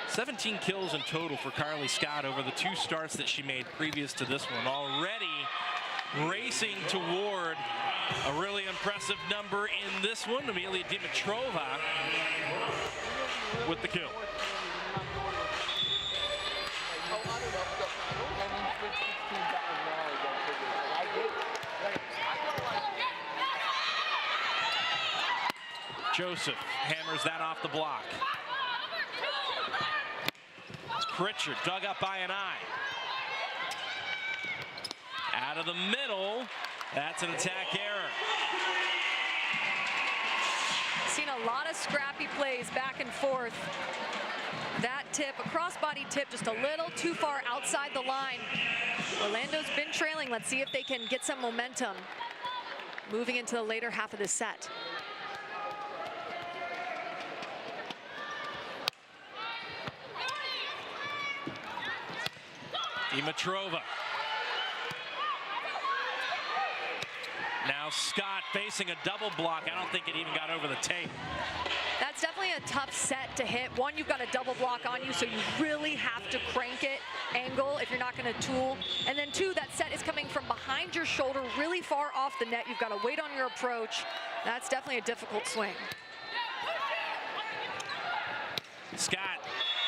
17 kills in total for Carly Scott over the 2 starts that she made previous to this one. Already racing toward a really impressive number in this one. Amelia Dimitrova with the kill. Joseph hammers that off the block. Pritchard dug up by an eye. Out of the middle, that's an attack error. Seen a lot of scrappy plays back and forth. That tip, a crossbody tip, just a little too far outside the line. Orlando's been trailing. Let's see if they can get some momentum moving into the later half of the set. Dimitrova. Now Scott facing a double block. I don't think it even got over the tape. That's definitely a tough set to hit. One, you've got a double block on you, so you really have to crank it, angle, if you're not going to tool. And then 2, that set is coming from behind your shoulder, really far off the net. You've got to wait on your approach. That's definitely a difficult swing. Scott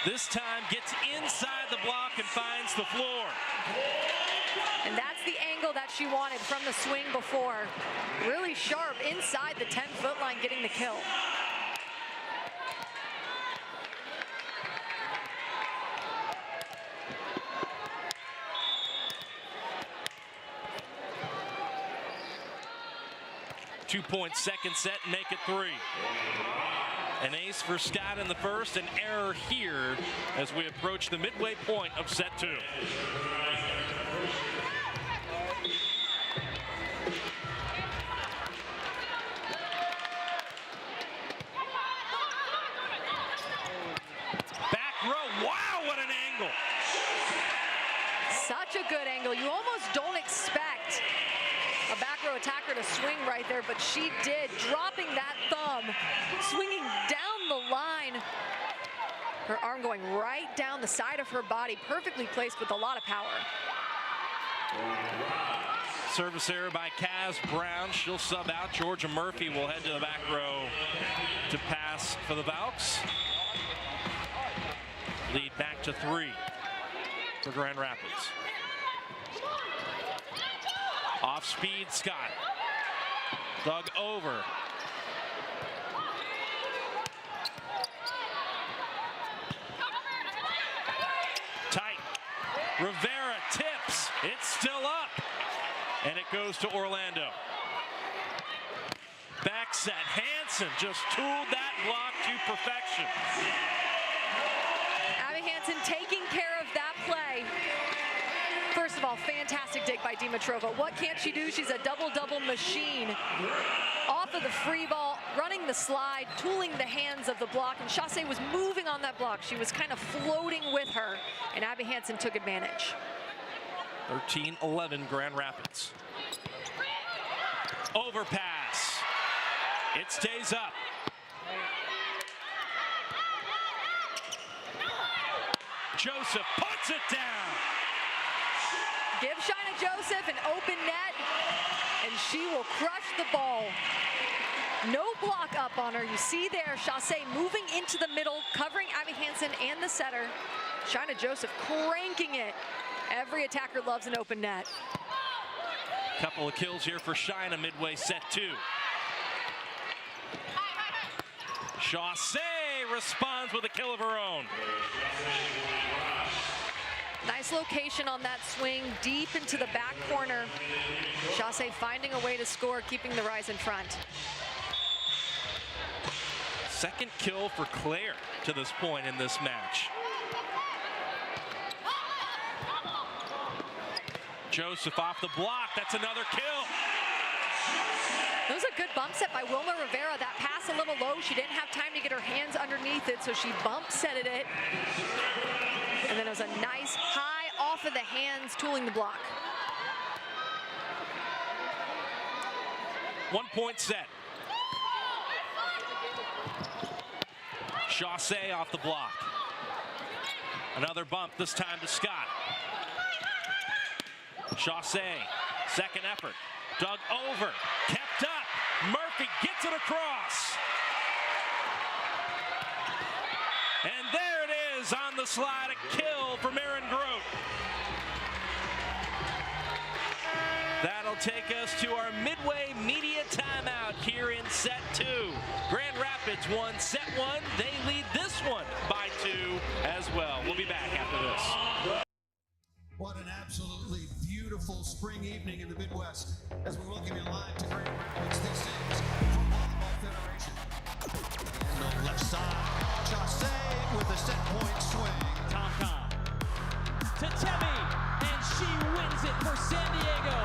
this time gets inside the block and finds the floor. And that's the angle that she wanted from the swing before. Really sharp inside the 10-foot line, getting the kill. Two-point second set, make it 3. An ace for Scott in the first, an error here as we approach the midway point of set 2. Back row, wow, what an angle. Such a good angle. You almost don't expect a back row attacker to swing right there, but she did, dropping that thumb, swinging down the line. Her arm going right down the side of her body, perfectly placed with a lot of power. Service error by Kaz Brown. She'll sub out. Georgia Murphy will head to the back row to pass for the Valks. Lead back to 3 for Grand Rapids. Off speed, Scott. Dug over. Tight. Rivera tips. It's still up. And it goes to Orlando. Back set. Hansen just tooled that block to perfection. Abby Hansen taking care of that play. First of all, fantastic dig by Dimitrova. What can't she do? She's a double-double machine. Off of the free ball, running the slide, tooling the hands of the block, and Chassé was moving on that block. She was kind of floating with her, and Abby Hansen took advantage. 13-11 Grand Rapids. Overpass. It stays up. Joseph puts it down. Give Shaina Joseph an open net, and she will crush the ball. No block up on her. You see there, Chasse moving into the middle, covering Abby Hansen and the setter. Shaina Joseph cranking it. Every attacker loves an open net. Couple of kills here for Shaina midway set 2. Chasse responds with a kill of her own. Nice location on that swing, deep into the back corner. Chasse finding a way to score, keeping the Rise in front. Second kill for Claire to this point in this match. Joseph off the block, that's another kill. It was a good bump set by Wilma Rivera. That pass a little low. She didn't have time to get her hands underneath it, so she bump setted it. And then it was a nice high off of the hands, tooling the block. 1 point set. Chasse off the block. Another bump, this time to Scott. Chasse, second effort. Dug over, kept up. Murphy gets it across. And there it is on the slide, a kill for Maren Grote. That'll take us to our midway media timeout here in set 2. Grand Rapids won set 1. They lead this one by 2 as well. We'll be back after this. What an absolutely beautiful spring evening in the Midwest as we welcome you live to Grand Rapids. This is from Volleyball Federation. And on the left side, Chasse with a set point swing. Tom to Temi, and she wins it for San Diego.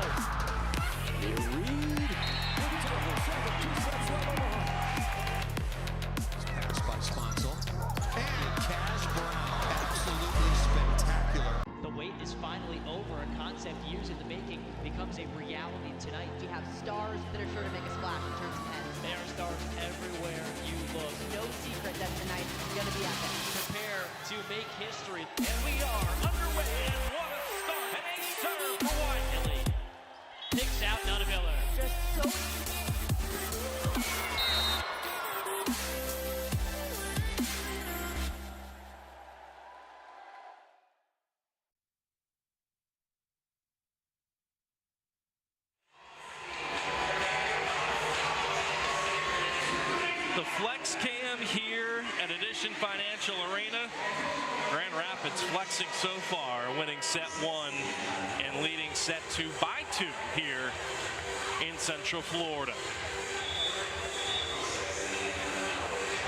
Reed. Pass by Sponsel. And Cash Brown, absolutely spectacular. The wait is finally over. A concept years in the making becomes a reality tonight. We have stars that are sure to make a splash in terms of heads. There are stars everywhere you look. No secret that tonight is going to be epic. Prepare to make history. And we are underway, and what a start. And a serve for Whiteley. Picks out Nunaviller. Just so The flex cam here at Edition Financial Arena. Grand Rapids flexing so far, winning set 1 and leading set 2 by 2 here in Central Florida.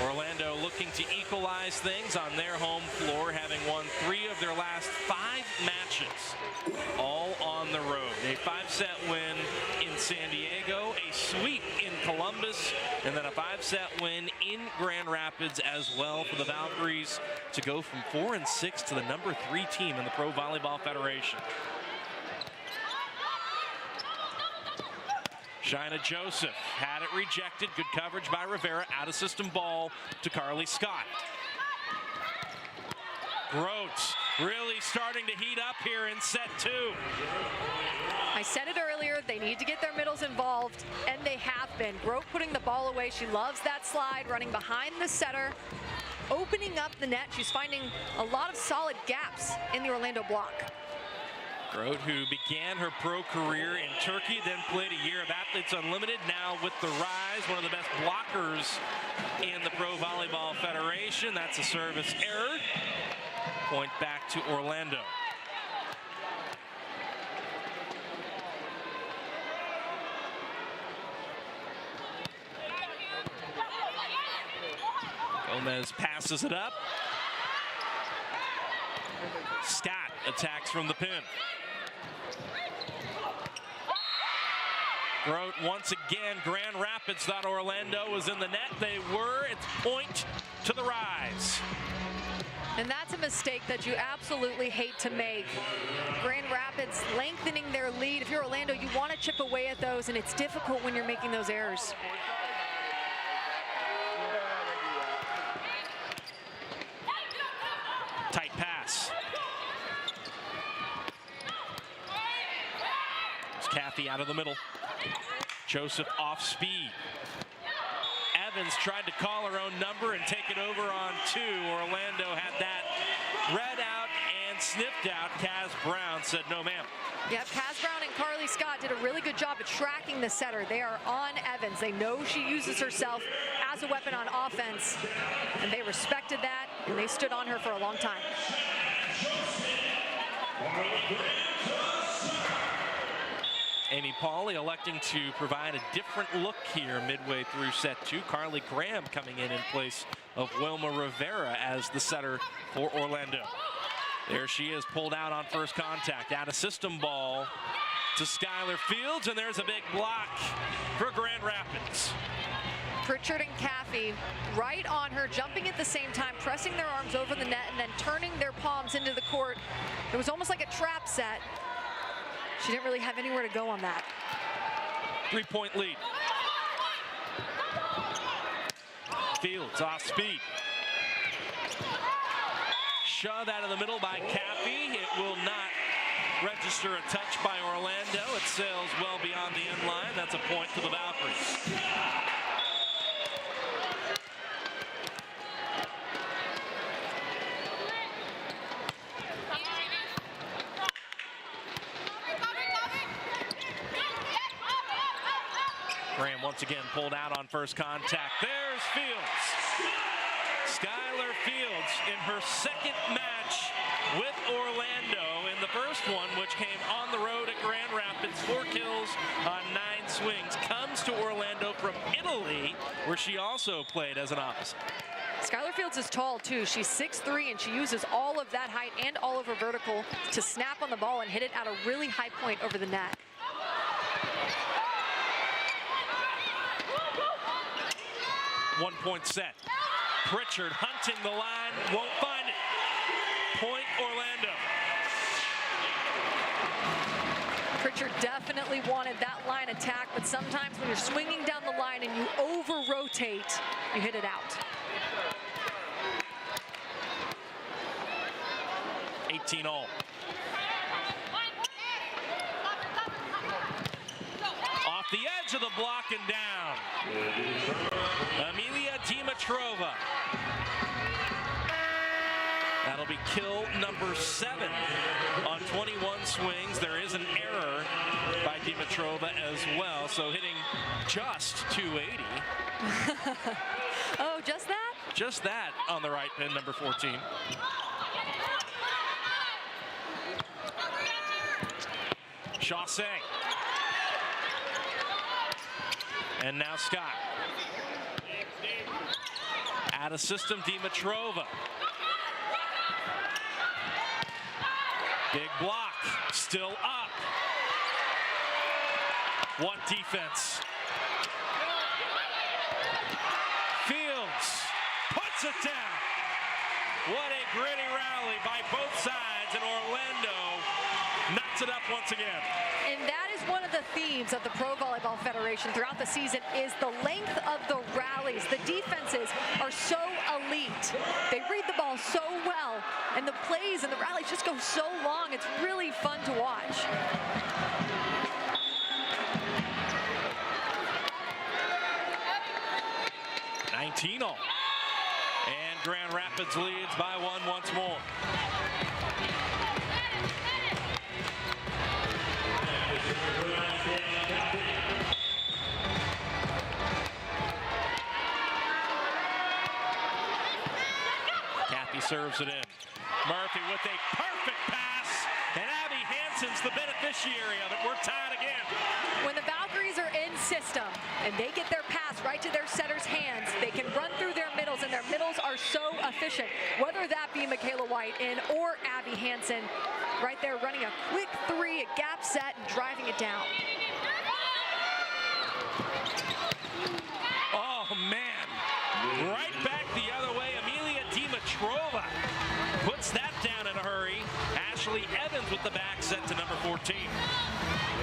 Orlando looking to equalize things on their home floor, having won 3 of their last 5 matches, all on the road. A 5-set win in San Diego, a sweep in Columbus, and then a 5-set win in Grand Rapids as well for the Valkyries to go from 4-6 to the number 3 team in the Pro Volleyball Federation. Shaina Joseph had it rejected. Good coverage by Rivera. Out of system ball to Carly Scott. Grote really starting to heat up here in set 2. I said it earlier, they need to get their middles involved, and they have been. Grote putting the ball away. She loves that slide, running behind the setter, opening up the net. She's finding a lot of solid gaps in the Orlando block. Grote, who began her pro career in Turkey, then played a year of Athletes Unlimited, now with the Rise, one of the best blockers in the Pro Volleyball Federation. That's a service error. Point back to Orlando. Gomez passes it up. Scott attacks from the pin. Grote once again. Grand Rapids thought Orlando was in the net. They were. It's point to the Rise. And that's a mistake that you absolutely hate to make. Grand Rapids lengthening their lead. If you're Orlando, you want to chip away at those, and it's difficult when you're making those errors. Tight pass. It's Kathy out of the middle. Joseph off speed. Evans tried to call her own number and take it over on 2. Orlando had that read out and sniffed out. Kaz Brown said, no, ma'am. Yep, Kaz Brown and Carly Scott did a really good job at tracking the setter. They are on Evans. They know she uses herself as a weapon on offense, and they respected that, and they stood on her for a long time. Amy Pauley electing to provide a different look here midway through set 2. Carly Graham coming in place of Wilma Rivera as the setter for Orlando. There she is, pulled out on first contact. Out of system ball to Skylar Fields, and there's a big block for Grand Rapids. Pritchard and Caffey right on her, jumping at the same time, pressing their arms over the net, and then turning their palms into the court. It was almost like a trap set. She didn't really have anywhere to go on that. 3-point lead. Fields off speed. Shoved out of the middle by Caffey. It will not register a touch by Orlando. It sails well beyond the end line. That's a point to the Valkyries. Graham once again pulled out on first contact. There's Fields. Skylar Fields in her second match with Orlando in the first one, which came on the road at Grand Rapids. 4 kills on 9 swings. Comes to Orlando from Italy, where she also played as an opposite. Skylar Fields is tall too. She's 6'3", and she uses all of that height and all of her vertical to snap on the ball and hit it at a really high point over the net. One-point set. Pritchard hunting the line, won't find it. Point Orlando. Pritchard definitely wanted that line attack, but sometimes when you're swinging down the line and you over-rotate, you hit it out. 18-all. Off the edge of the block and down. Amelia Dimitrova. That'll be kill number 7 on 21 swings. There is an error by Dimitrova as well, so hitting just 280. Oh, just that? Just that on the right pin, number 14. Chaussee. And now Scott. Out of system, Dimitrova. Big block, still up. What defense? Fields puts it down. What a gritty rally by both sides, and Orlando knocks it up once again. And that is one of the themes of the Pro Volleyball Federation throughout the season is the length of the rallies. The defenses are so elite. They read the ball so well, and the plays and the rallies just go so long. It's really fun to watch. $19-all. And Grand Rapids leads by 1 once more. Kathy serves it in. Murphy with a perfect pass, and Abby Hansen's the beneficiary of it. We're tied again. When the Valkyries are in system and they get their pass right to their setter's hands, they can run through their middles, and their middles are so efficient. Whether that be Michaela White in or Abby Hansen, right there running a quick 3, a gap set, and driving it down. Oh, man. Right back the other way, Amelia Dimitrova Ashley Evans with the back set to number 14.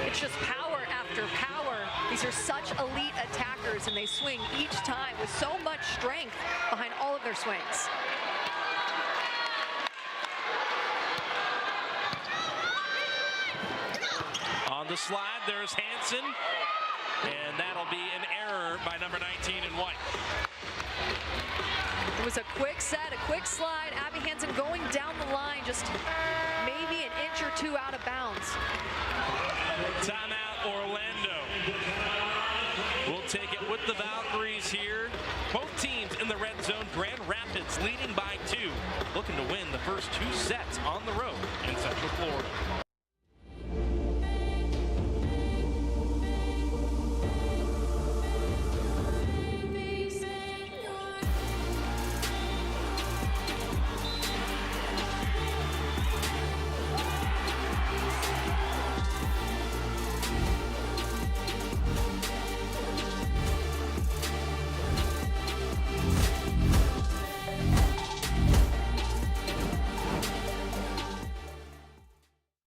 It's just power after power. These are such elite attackers, and they swing each time with so much strength behind all of their swings. On the slide, there's Hansen, and that'll be an error by number 19 in white. It was a quick set, a quick slide. Abby Hansen going down the line, just maybe an inch or two out of bounds. Timeout, Orlando. We'll take it with the Valkyries here. Both teams in the red zone. Grand Rapids leading by 2, looking to win the first 2 sets on the road in Central Florida.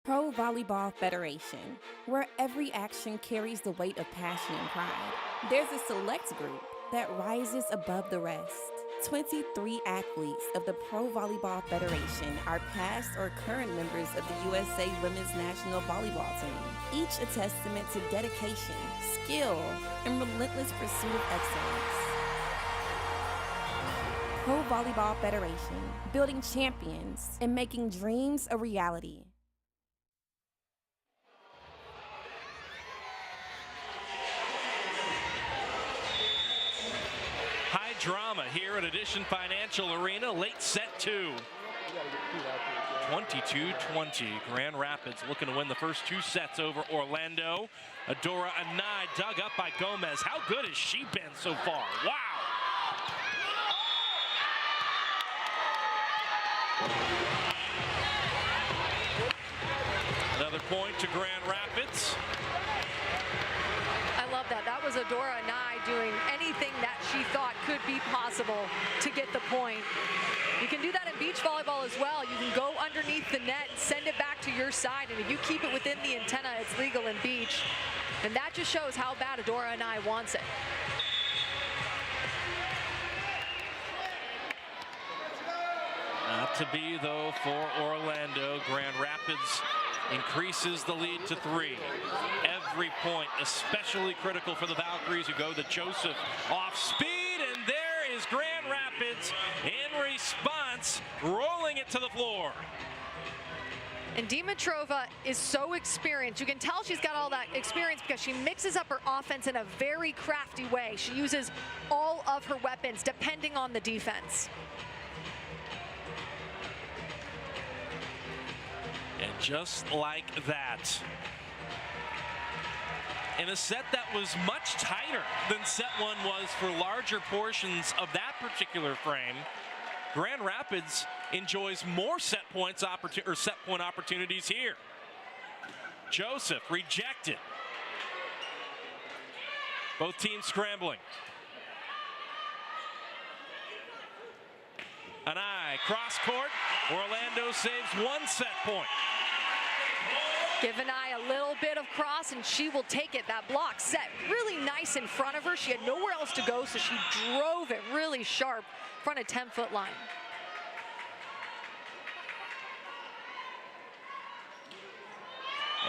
Pro Volleyball Federation, where every action carries the weight of passion and pride. There's a select group that rises above the rest. 23 athletes of the Pro Volleyball Federation are past or current members of the USA Women's National Volleyball Team, each a testament to dedication, skill, and relentless pursuit of excellence. Pro Volleyball Federation, building champions and making dreams a reality. Drama here at Addition Financial Arena, late set 2. 22-20. Grand Rapids looking to win the first 2 sets over Orlando. Adora Anai dug up by Gomez. How good has she been so far? Wow! Another point to Grand Rapids. I love that. That was Adora Anai doing anything that she thought could be possible to get the point. You can do that in beach volleyball as well. You can go underneath the net and send it back to your side, and if you keep it within the antenna, it's legal in beach. And that just shows how bad Adora Anai wants it. Not to be, though, for Orlando. Grand Rapids increases the lead to 3. Every point especially critical for the Valkyries, who go to Joseph off speed, and there is Grand Rapids in response, rolling it to the floor. And Dimitrova is so experienced. You can tell she's got all that experience because she mixes up her offense in a very crafty way. She uses all of her weapons depending on the defense. And just like that, in a set that was much tighter than set 1 was for larger portions of that particular frame, Grand Rapids enjoys more set point opportunities here. Joseph rejected. Both teams scrambling. Anai cross court. Orlando saves 1 set point. Give Anai a little bit of cross and she will take it. That block set really nice in front of her. She had nowhere else to go, so she drove it really sharp in front of 10-foot line.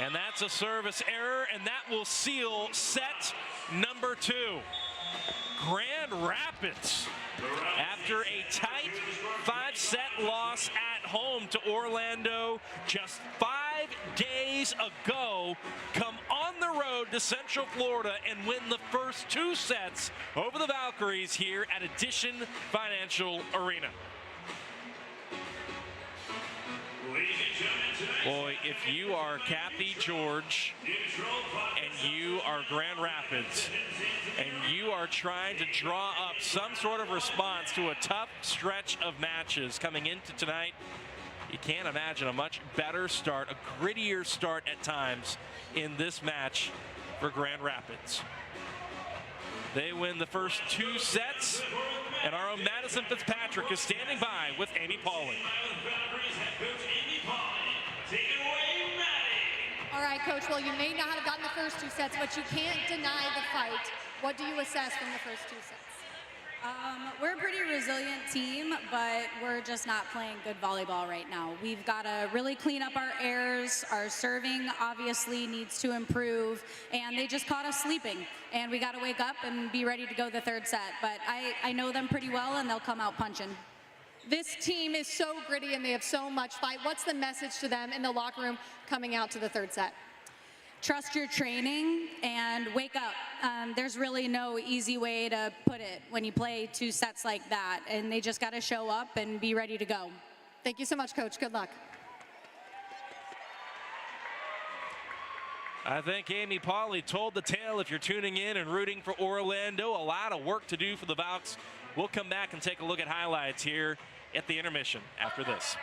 And that's a service error, and that will seal set number 2. Grand Rapids, after a tight 5-set loss at home to Orlando just 5 days ago, come on the road to Central Florida and win the first 2 sets over the Valkyries here at Addition Financial Arena. Boy, if you are Kathy George and you are Grand Rapids and you are trying to draw up some sort of response to a tough stretch of matches coming into tonight, you can't imagine a much better start, a grittier start at times in this match for Grand Rapids. They win the first 2 sets, and our own Madison Fitzpatrick is standing by with Amy Pauly. right, Coach. Well, you may not have gotten the first 2 sets, but you can't deny the fight. What do you assess from the first 2 sets? We're a pretty resilient team, but we're just not playing good volleyball right now. We've got to really clean up our errors. Our serving obviously needs to improve, and they just caught us sleeping. And we got to wake up and be ready to go the 3rd set. But I know them pretty well, and they'll come out punching. This team is so gritty and they have so much fight. What's the message to them in the locker room coming out to the 3rd set? Trust your training and wake up. There's really no easy way to put it when you play 2 sets like that, and they just got to show up and be ready to go. Thank you so much, Coach. Good luck. I think Amy Pauley told the tale if you're tuning in and rooting for Orlando. A lot of work to do for the Valks. We'll come back and take a look at highlights here at the intermission after this.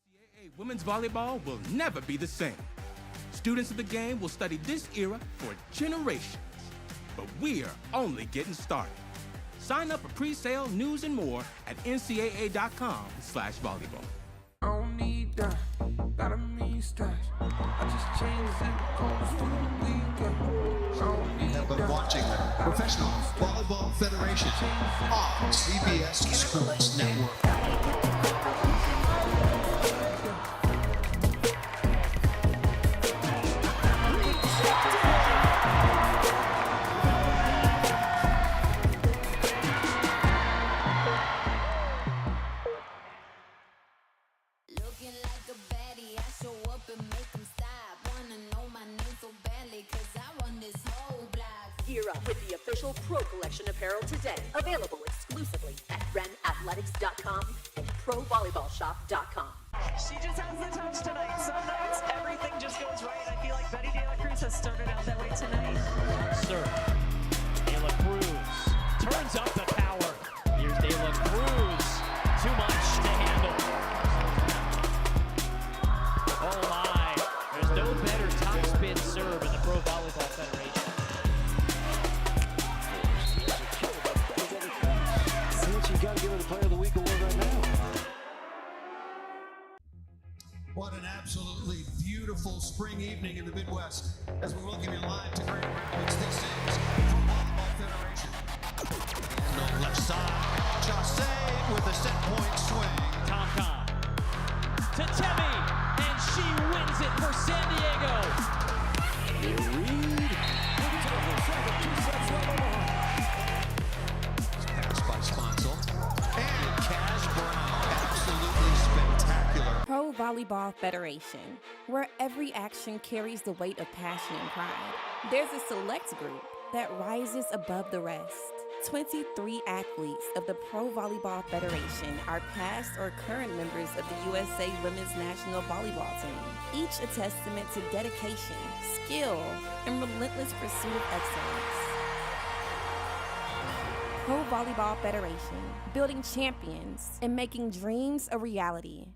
NCAA women's volleyball will never be the same. Students of the game will study this era for generations. But we're only getting started. Sign up for pre-sale, news, and more at ncaa.com/volleyball. I don't need that, got a mean stash. I just changed it, clothes for the weekend. I don't need have been watching the Professional Volleyball Federation on CBS Sports Network. Gear up with the official Pro Collection apparel today. Available exclusively at renathletics.com and provolleyballshop.com. She just has the touch tonight. Some nights, everything just goes right. I feel like Betty De La Cruz has started out that way tonight. Serve. De La Cruz turns up the power. Here's De La Cruz. Too much to handle. Oh my. There's no better topspin serve in the Pro Volleyball Federation. You got to give her the Player of the Week award right now. What an absolutely beautiful spring evening in the Midwest as we welcome you live to Grand Rapids. This is Volleyball Federation. And on the left side, Jose with a set point swing. Tom to Temi, and she wins it for San Diego. Reed. Pass by Sponsel. And Cash Brown. Absolutely spectacular. Pro Volleyball Federation, where every action carries the weight of passion and pride. There's a select group that rises above the rest. 23 athletes of the Pro Volleyball Federation are past or current members of the USA Women's National Volleyball Team, each a testament to dedication, skill, and relentless pursuit of excellence. Pro Volleyball Federation, building champions and making dreams a reality.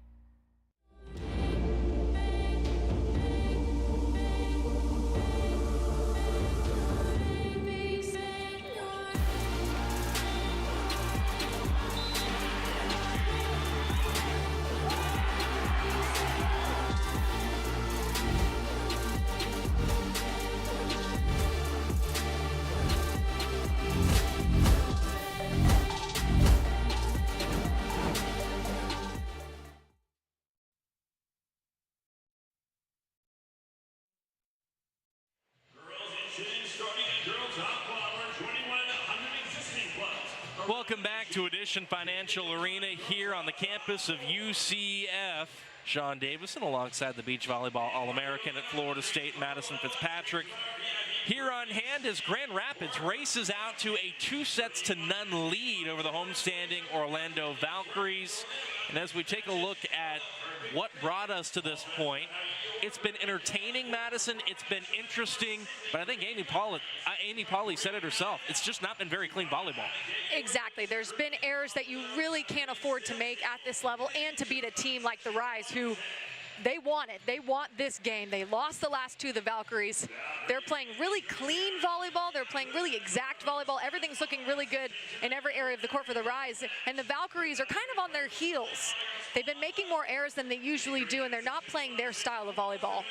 Welcome back to Edition Financial Arena here on the campus of UCF. Sean Davison alongside the beach volleyball All-American at Florida State, Madison Fitzpatrick. Here on hand as Grand Rapids races out to a 2-0 lead over the homestanding Orlando Valkyries. And as we take a look at what brought us to this point, it's been entertaining, Madison. It's been interesting, but I think Amy Pauley said it herself. It's just not been very clean volleyball. Exactly. There's been errors that you really can't afford to make at this level, and to beat a team like the Rise, who they want it. They want this game. They lost the last two, the Valkyries. They're playing really clean volleyball. They're playing really exact volleyball. Everything's looking really good in every area of the court for the Rise. And the Valkyries are kind of on their heels. They've been making more errors than they usually do, and they're not playing their style of volleyball.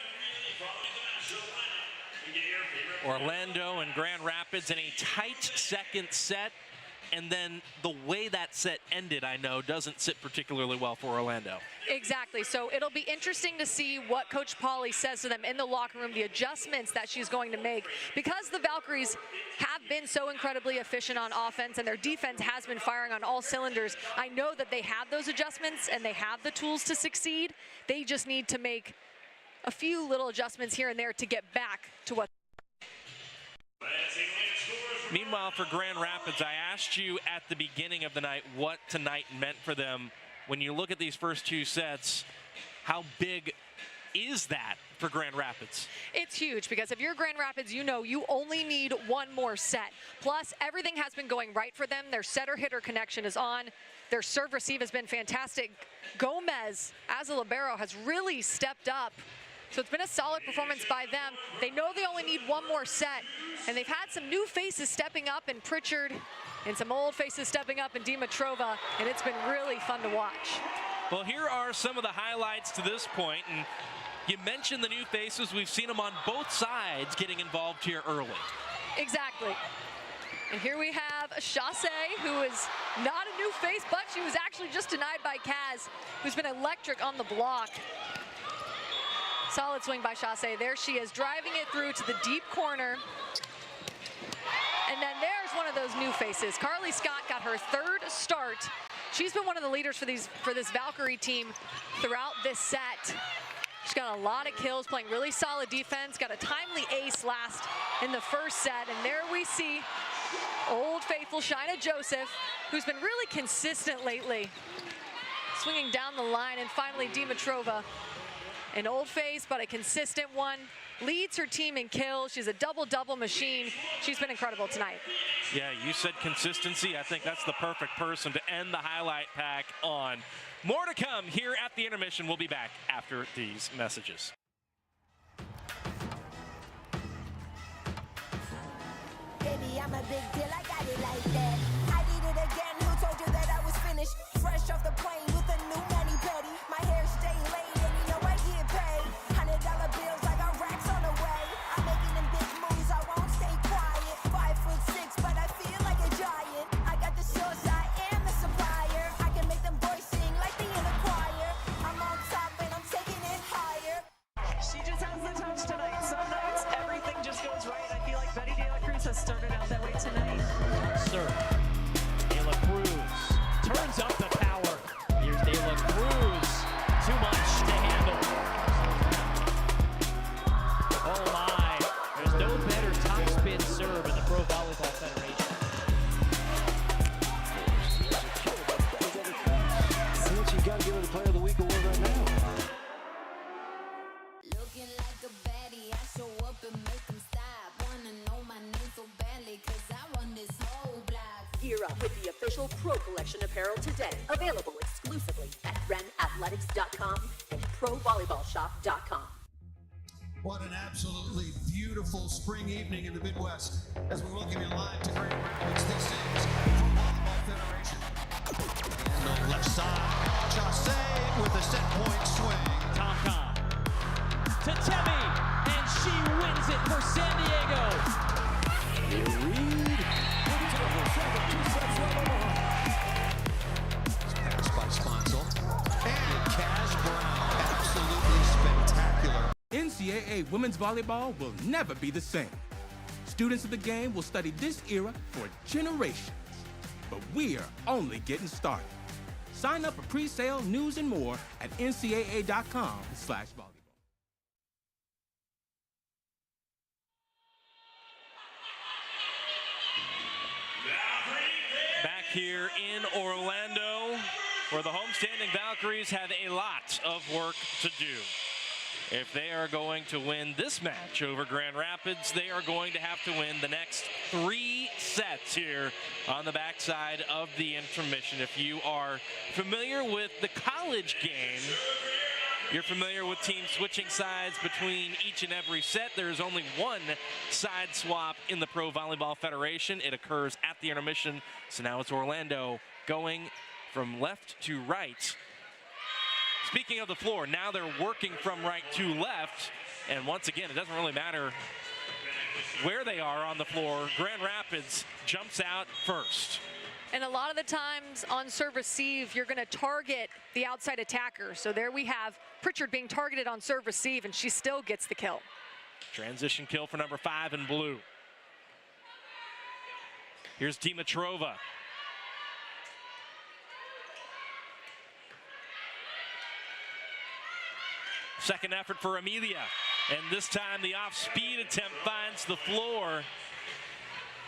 Orlando and Grand Rapids in a tight second set, and then the way that set ended, I know, doesn't sit particularly well for Orlando. Exactly. So it'll be interesting to see what Coach Pauly says to them in the locker room, the adjustments that she's going to make, because the Valkyries have been so incredibly efficient on offense and their defense has been firing on all cylinders. I know that they have those adjustments and they have the tools to succeed. They just need to make a few little adjustments here and there to get back to what. Meanwhile, for Grand Rapids, I asked you at the beginning of the night what tonight meant for them. When you look at these first two sets, how big is that for Grand Rapids? It's huge, because if you're Grand Rapids, you know you only need one more set. Plus, everything has been going right for them. Their setter-hitter connection is on. Their serve receive has been fantastic. Gomez, as a libero, has really stepped up. So it's been a solid performance by them. They know they only need one more set, and they've had some new faces stepping up in Pritchard and some old faces stepping up in Dimitrova, and it's been really fun to watch. Well, here are some of the highlights to this point, and you mentioned the new faces. We've seen them on both sides getting involved here early. Exactly. And here we have Chasse, who is not a new face, but she was actually just denied by Kaz, who's been electric on the block. Solid swing by Chasse. There she is, driving it through to the deep corner. And then there's one of those new faces. Carly Scott got her third start. She's been one of the leaders for this Valkyrie team throughout this set. She's got a lot of kills, playing really solid defense, got a timely ace last in the first set. And there we see Old Faithful Shaina Joseph, who's been really consistent lately, swinging down the line. And finally Dimitrova, an old face, but a consistent one, leads her team in kills. She's a double-double machine. She's been incredible tonight. Yeah, you said consistency. I think that's the perfect person to end the highlight pack on. More to come here at the intermission. We'll be back after these messages. Baby, I'm a big deal, I got it like that. I did it again, who told you that I was finished? Fresh off the plane with a new mani-pedi. My hair stay laid and you know I get paid. $100 bills, I got racks on the way. I'm making them big moves, I won't stay quiet. 5'6", but I feel like a giant. I got the source, I am the supplier. I can make them boys sing like they in a choir. I'm on top and I'm taking it higher. She just has the touch tonight. Some nights, everything just goes right. I feel like Betty De La Cruz has started out that way tonight. Serve. De La Cruz turns up the power. Here's De La Cruz. Too much to handle. Oh my. There's no better topspin serve in the Pro Volleyball Federation. Since you got to give her the Player of the Week award right now. Looking like a baddie, I show up and make them stop. Wanna know my name so badly, cause I run this whole block. Gear up with the official Pro Collection apparel today. Available exclusively at renathletics.com and provolleyballshop.com. What an absolutely beautiful spring evening in the Midwest as we welcome you live to Grand Rapids. This is Pro Volleyball Federation. And on the left side, Chasse with a set point swing. Tom to Temi, and she wins it for San Diego. Pass by Sponsel. And Cash Brown, absolutely spectacular. NCAA women's volleyball will never be the same. Students of the game will study this era for generations. But we're only getting started. Sign up for pre-sale, news, and more at ncaa.com/volleyball. Back here in Orlando, where the homestanding Valkyries have a lot of work to do. If they are going to win this match over Grand Rapids, they are going to have to win the next 3 sets here on the backside of the intermission. If you are familiar with the college game, you're familiar with teams switching sides between each and every set. There is only one side swap in the Pro Volleyball Federation. It occurs at the intermission. So now it's Orlando going from left to right. Speaking of the floor, now they're working from right to left. And once again, it doesn't really matter where they are on the floor. Grand Rapids jumps out first. And a lot of the times on serve receive, you're going to target the outside attacker. So there we have Pritchard being targeted on serve receive, and she still gets the kill. Transition kill for number 5 in blue. Here's Dimitrova. Second effort for Amelia. And this time the off-speed attempt finds the floor.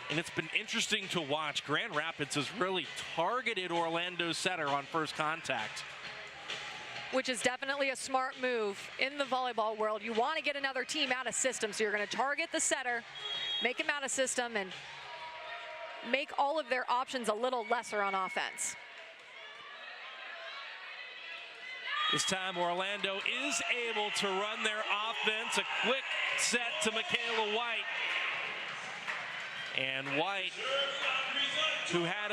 And it's been interesting to watch. Grand Rapids has really targeted Orlando's setter on first contact. Which is definitely a smart move in the volleyball world. You want to get another team out of system, so you're going to target the setter, make him out of system, and make all of their options a little lesser on offense. This time Orlando is able to run their offense. A quick set to Michaela White. And White, who had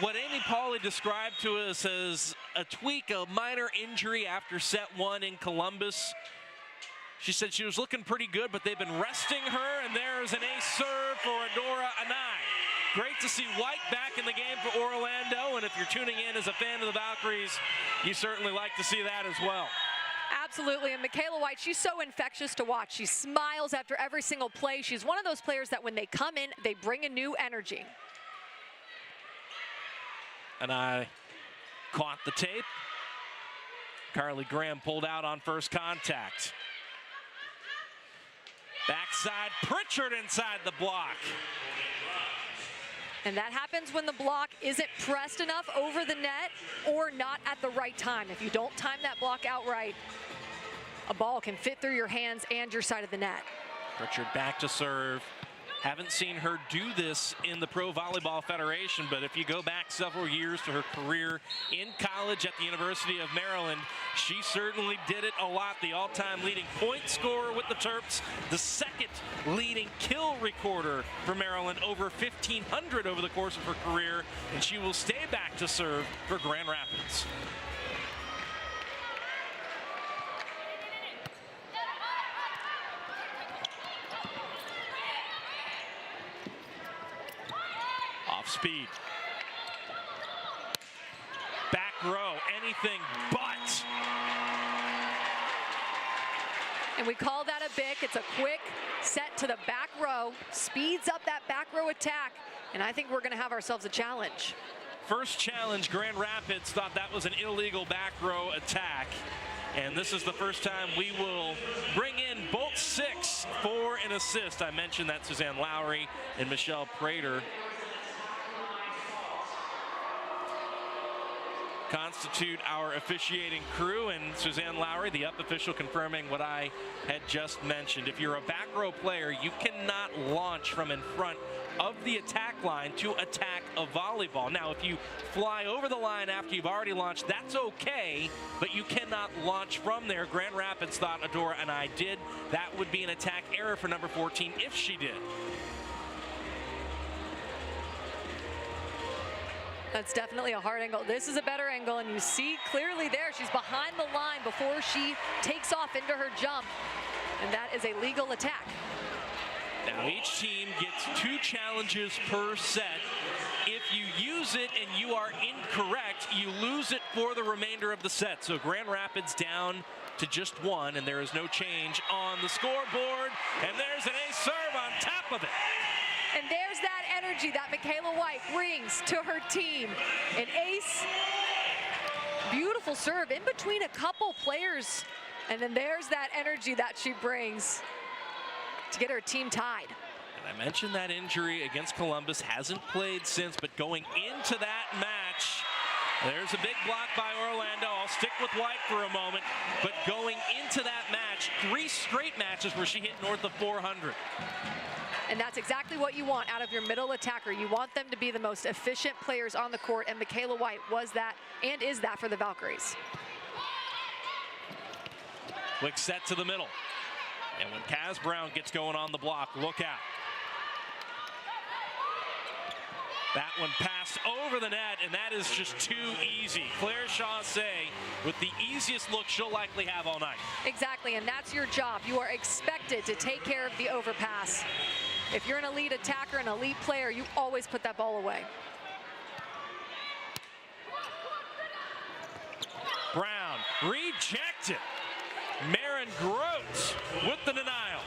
what Amy Pauley described to us as a tweak, a minor injury after set 1 in Columbus. She said she was looking pretty good, but they've been resting her, and there's an ace serve for Adora Anai. Great to see White back in the game for Orlando, and if you're tuning in as a fan of the Valkyries, you certainly like to see that as well. Absolutely, and Michaela White, she's so infectious to watch. She smiles after every single play. She's one of those players that when they come in, they bring a new energy. And I caught the tape. Carly Graham pulled out on first contact. Backside, Pritchard inside the block. And that happens when the block isn't pressed enough over the net or not at the right time. If you don't time that block out right, a ball can fit through your hands and your side of the net. Pritchard back to serve. Haven't seen her do this in the Pro Volleyball Federation, but if you go back several years to her career in college at the University of Maryland, she certainly did it a lot. The all-time leading point scorer with the Terps, the second leading kill recorder for Maryland, over 1,500 over the course of her career, and she will stay back to serve for Grand Rapids. Speed. Back row, anything but. And we call that a BIC. It's a quick set to the back row, speeds up that back row attack, and I think we're going to have ourselves a challenge. First challenge, Grand Rapids thought that was an illegal back row attack. And this is the first time we will bring in both 6 for an assist. I mentioned that Suzanne Lowry and Michelle Prater constitute our officiating crew, and Suzanne Lowry, the up official, confirming what I had just mentioned. If you're a back row player, you cannot launch from in front of the attack line to attack a volleyball. Now, if you fly over the line after you've already launched, that's okay, but you cannot launch from there. Grand Rapids thought Adora and I did. That would be an attack error for number 14 if she did. That's definitely a hard angle. This is a better angle, and you see clearly there, she's behind the line before she takes off into her jump, and that is a legal attack. Now each team gets 2 challenges per set. If you use it and you are incorrect, you lose it for the remainder of the set. So Grand Rapids down to just 1, and there is no change on the scoreboard, and there's an ace serve on top of it. And there's that energy that Michaela White brings to her team. An ace, beautiful serve in between a couple players. And then there's that energy that she brings to get her team tied. And I mentioned that injury against Columbus, hasn't played since, but going into that match, there's a big block by Orlando. I'll stick with White for a moment, but going into that match, 3 straight matches where she hit north of 400. And that's exactly what you want out of your middle attacker. You want them to be the most efficient players on the court, and Michaela White was that and is that for the Valkyries. Quick set to the middle. And when Kaz Brown gets going on the block, look out. That one passed over the net, and that is just too easy. Claire Chaussee with the easiest look she'll likely have all night. Exactly, and that's your job. You are expected to take care of the overpass. If you're an elite attacker, an elite player, you always put that ball away. Brown rejected. Maren Grote with the denial.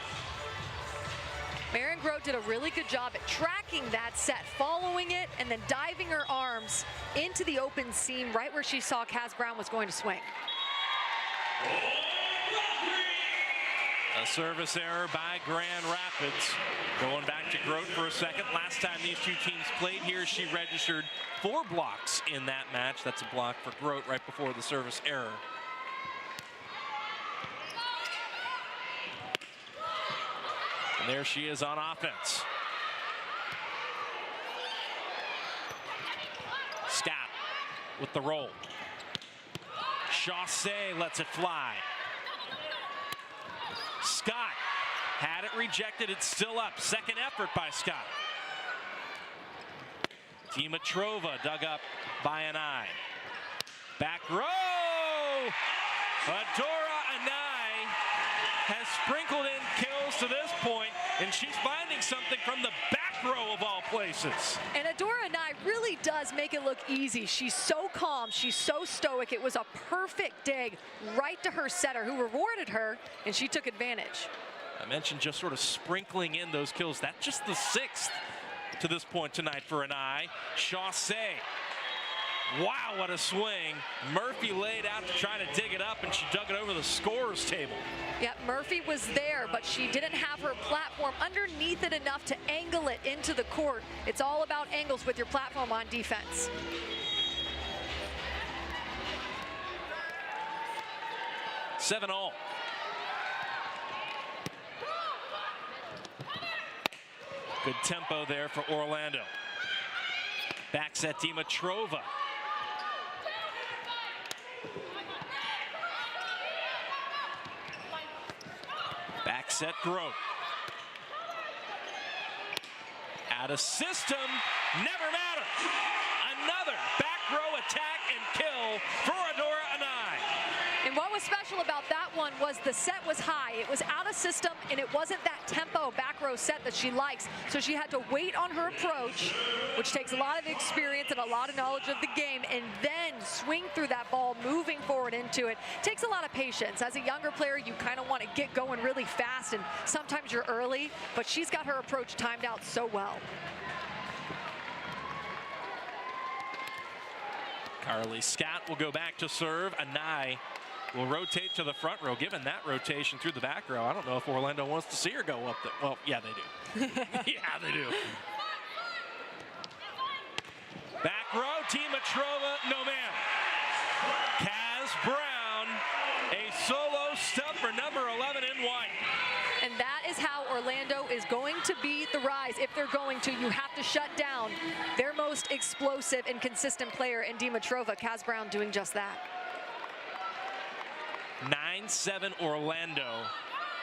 Maren Grote did a really good job at tracking that set, following it, and then diving her arms into the open seam right where she saw Kaz Brown was going to swing. A service error by Grand Rapids. Going back to Grote for a second. Last time these two teams played here, she registered 4 blocks in that match. That's a block for Grote right before the service error. And there she is on offense. Scott with the roll. Chaussee lets it fly. Scott had it rejected. It's still up. Second effort by Scott. Dimitrova dug up by an eye. Back row. Adora Anai has sprinkled in kills to this point, and she's finding something from the back row of all places. And Adora Anai really does make it look easy. She's so calm. She's so stoic. It was a perfect dig right to her setter, who rewarded her, and she took advantage. I mentioned just sort of sprinkling in those kills. That's just the 6th to this point tonight for Anai. Chaussee. Wow, what a swing. Murphy laid out to try to dig it up, and she dug it over the scorer's table. Yeah, Murphy was there, but she didn't have her platform underneath it enough to angle it into the court. It's all about angles with your platform on defense. Seven all. Good tempo there for Orlando. Back set Dimitrova. Back set Grote. Out of system, never matter. Another back row attack and kill for Adora Anai. And what was special about that one was the set was high. It was out of system, and it wasn't that tempo back row set that she likes. So she had to wait on her approach, which takes a lot of experience and a lot of knowledge of the game, and then swing through that ball, moving forward into it. Takes a lot of patience. As a younger player, you kind of want to get going really fast, and sometimes you're early, but she's got her approach timed out so well. Carly Scott will go back to serve. Anai will rotate to the front row. Given that rotation through the back row, I don't know if Orlando wants to see her go up there. Well, yeah, they do. Yeah, they do. Back row, Dimitrova, no man. Kaz Brown, a solo stop for number 11 in white. And that is how Orlando is going to beat the Rise. If they're going to, you have to shut down their most explosive and consistent player in Dimitrova. Kaz Brown doing just that. 9-7 Orlando.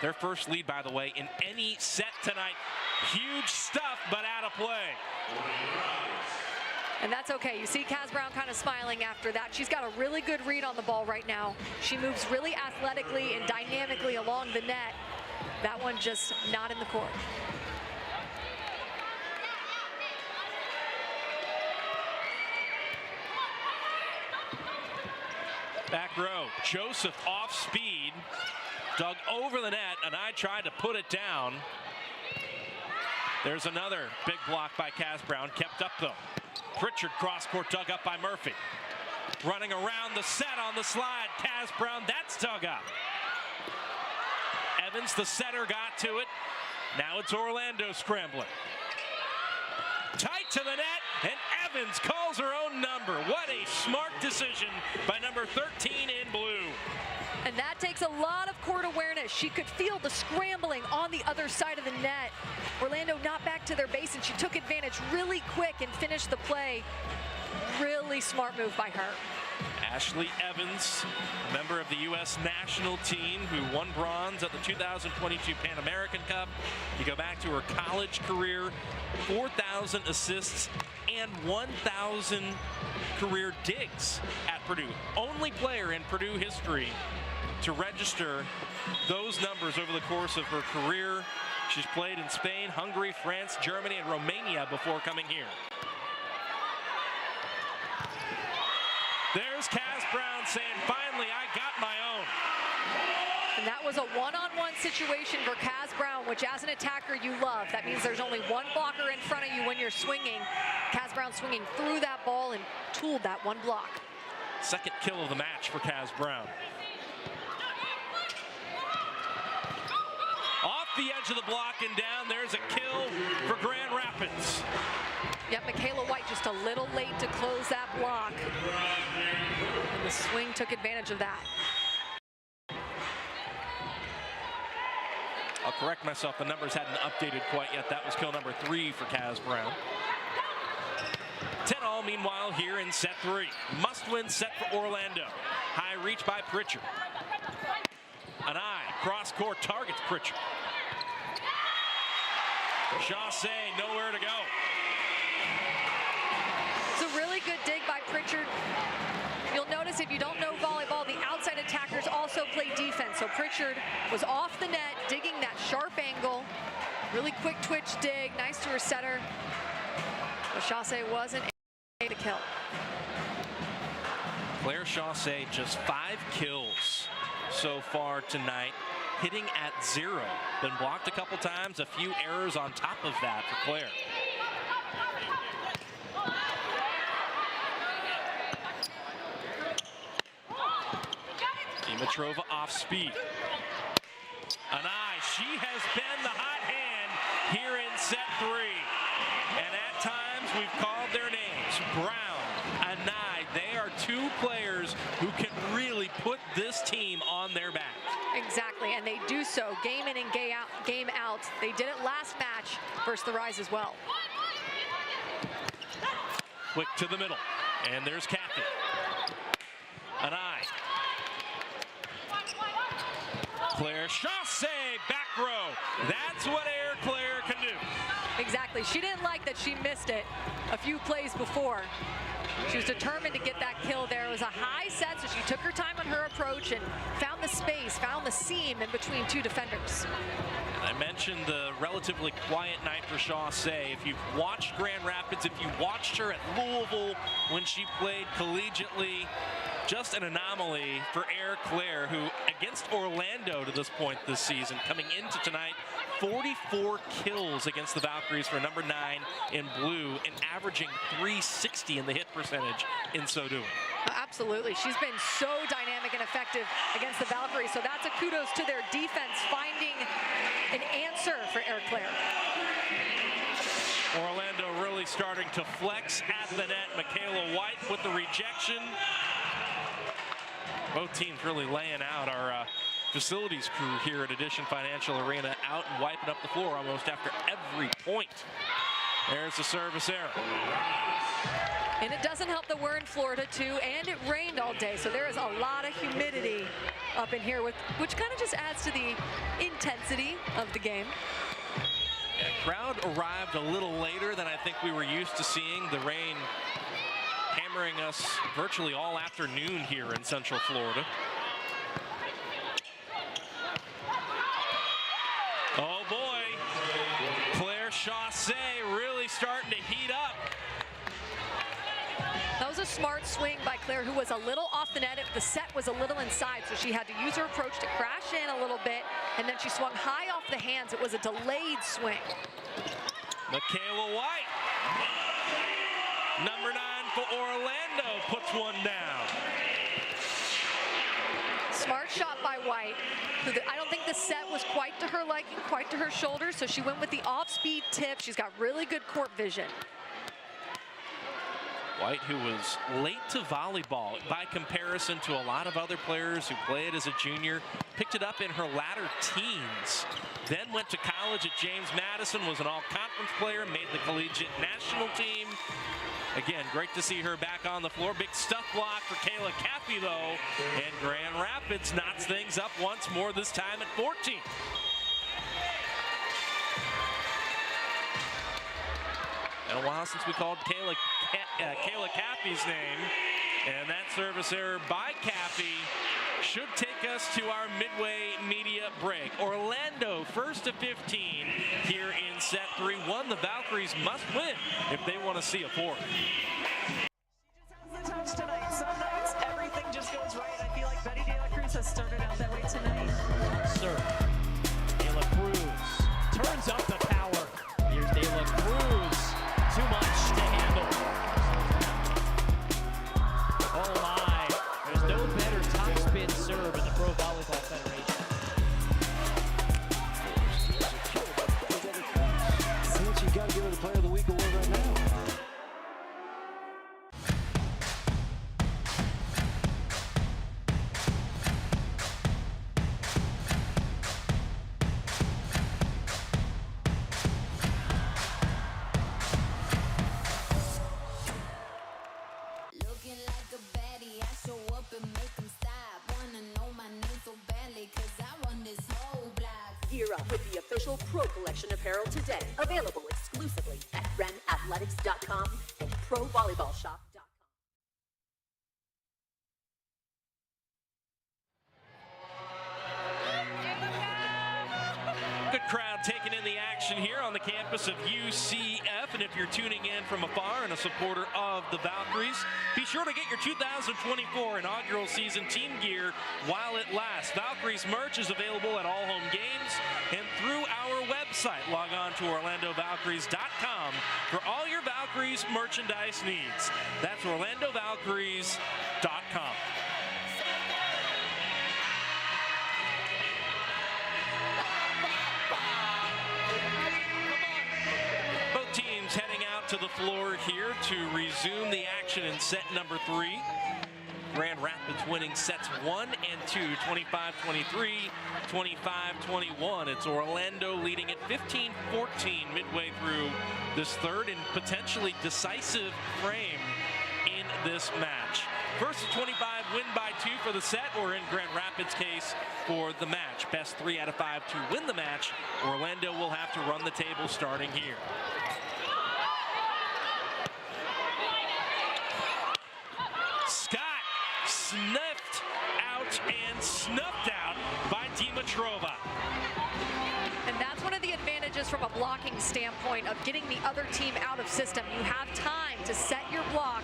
Their first lead, by the way, in any set tonight. Huge stuff, but out of play. And that's okay. You see Kaz Brown kind of smiling after that. She's got a really good read on the ball right now. She moves really athletically and dynamically along the net. That one just not in the court. Back row, Joseph off speed, dug over the net, and I tried to put it down. There's another big block by Kaz Brown, kept up though. Pritchard cross court, dug up by Murphy. Running around the set on the slide, Kaz Brown, that's dug up. Evans, the setter, got to it. Now it's Orlando scrambling. Tight to the net, and Evans calls her own number. What a smart decision by number 13 in blue. And that takes a lot of court awareness. She could feel the scrambling on the other side of the net. Orlando not back to their base, and she took advantage really quick and finished the play. Really smart move by her. Ashley Evans, a member of the U.S. national team who won bronze at the 2022 Pan American Cup. You go back to her college career, 4,000 assists and 1,000 career digs at Purdue. Only player in Purdue history to register those numbers over the course of her career. She's played in Spain, Hungary, France, Germany, and Romania before coming here. There's Kaz Brown saying, finally, I got my own. And that was a one-on-one situation for Kaz Brown, which as an attacker you love. That means there's only one blocker in front of you when you're swinging. Kaz Brown swinging through that ball and tooled that one block. Second kill of the match for Kaz Brown. Off the edge of the block and down, there's a kill for Grand Rapids. Yep, Michaela White just a little late to close that block. And the swing took advantage of that. I'll correct myself, the numbers hadn't updated quite yet. That was kill number 3 for Kaz Brown. 10-all meanwhile here in set 3. Must-win set for Orlando. High reach by Pritchard. An eye, cross-court targets Pritchard. Chaussee nowhere to go. It's a really good dig by Pritchard. You'll notice if you don't know volleyball, the outside attackers also play defense. So Pritchard was off the net, digging that sharp angle. Really quick twitch dig, nice to her setter. But Chaussee wasn't able to kill. Claire Chaussee, just 5 kills so far tonight, hitting at 0. Been blocked a couple times, a few errors on top of that for Claire. Dimitrova off speed. An eye, she has been the hot hand here in set 3. And at times we've called their names. Brown, Anai, they are 2 players who can really put this team on their back. Exactly, and they do so game in and game out. They did it last match versus the Rise as well. Quick to the middle, and there's Captain. Anai. Claire Chaussee, back row. That's what Air Claire can do. Exactly. She didn't like that she missed it a few plays before. She was determined to get that kill there. It was a high set, so she took her time on her approach and found the space, found the seam in between 2 defenders. I mentioned the relatively quiet night for Chaussee. If you've watched Grand Rapids, if you watched her at Louisville when she played collegiately, just an anomaly for Air Claire, who against Orlando to this point this season, coming into tonight, 44 kills against the Valkyries for number 9 in blue and averaging 360 in the hit percentage in so doing. Absolutely. She's been so dynamic and effective against the Valkyries, so that's a kudos to their defense finding an answer for Air Claire. Orlando really starting to flex at the net. Michaela White with the rejection. Both teams really laying out. Our facilities crew here at Edition Financial Arena out and wiping up the floor almost after every point. There's the service error. And it doesn't help that we're in Florida too, and it rained all day, so there is a lot of humidity up in here, which kind of just adds to the intensity of the game. Yeah, crowd arrived a little later than I think we were used to seeing. The rain hammering us virtually all afternoon here in Central Florida. Oh boy, Claire Chaussee really starting to heat up. That was a smart swing by Claire, who was a little off the net. The set was a little inside, so she had to use her approach to crash in a little bit, and then she swung high off the hands. It was a delayed swing. Michaela White, number 9 for Orlando, puts one down. Smart shot by White. I don't think the set was quite to her liking, quite to her shoulder, so she went with the off-speed tip. She's got really good court vision. White, who was late to volleyball by comparison to a lot of other players who played as a junior, picked it up in her latter teens, then went to college at James Madison, was an all-conference player, made the collegiate national team. Again, great to see her back on the floor. Big stuff block for Kayla Caffey, though, and Grand Rapids knots things up once more, this time at 14. Been a while since we called Kayla Caffey's name, and that service error by Caffey should take us to our midway media break. Orlando first to 15 here in set 3-1. The Valkyries must win if they want to see a fourth. She just has the touch tonight. Some nights everything just goes right. I feel like Betty De La Cruz has started out that way tonight. Serve. De La Cruz turns up the power. Here's De La Cruz. Too much to handle. Oh my. There's no better top spin serve in the Pro Volleyball Federation. Since you got to give her the Player of the Week award right now. Gear up with the official Pro Collection apparel today. Available exclusively at renathletics.com and provolleyballshop.com. Good crowd taking in the action here on the campus of UCF. And if you're tuning in from afar and a supporter of the Valkyries, be sure to get your 2024 inaugural season team gear while it lasts. Valkyries merch is available at all home games and through our website. Log on to OrlandoValkyries.com for all your Valkyries merchandise needs. That's OrlandoValkyries.com. Heading out to the floor here to resume the action in set number 3. Grand Rapids winning sets 1 and 2, 25-23, 25-21. It's Orlando leading at 15-14 midway through this third and potentially decisive frame in this match. First to 25, win by 2 for the set, or in Grand Rapids' case, for the match. Best 3 out of 5 to win the match. Orlando will have to run the table starting here. Sniffed out and snuffed out by Dimitrova. And that's one of the advantages from a blocking standpoint of getting the other team out of system. You have time to set your block,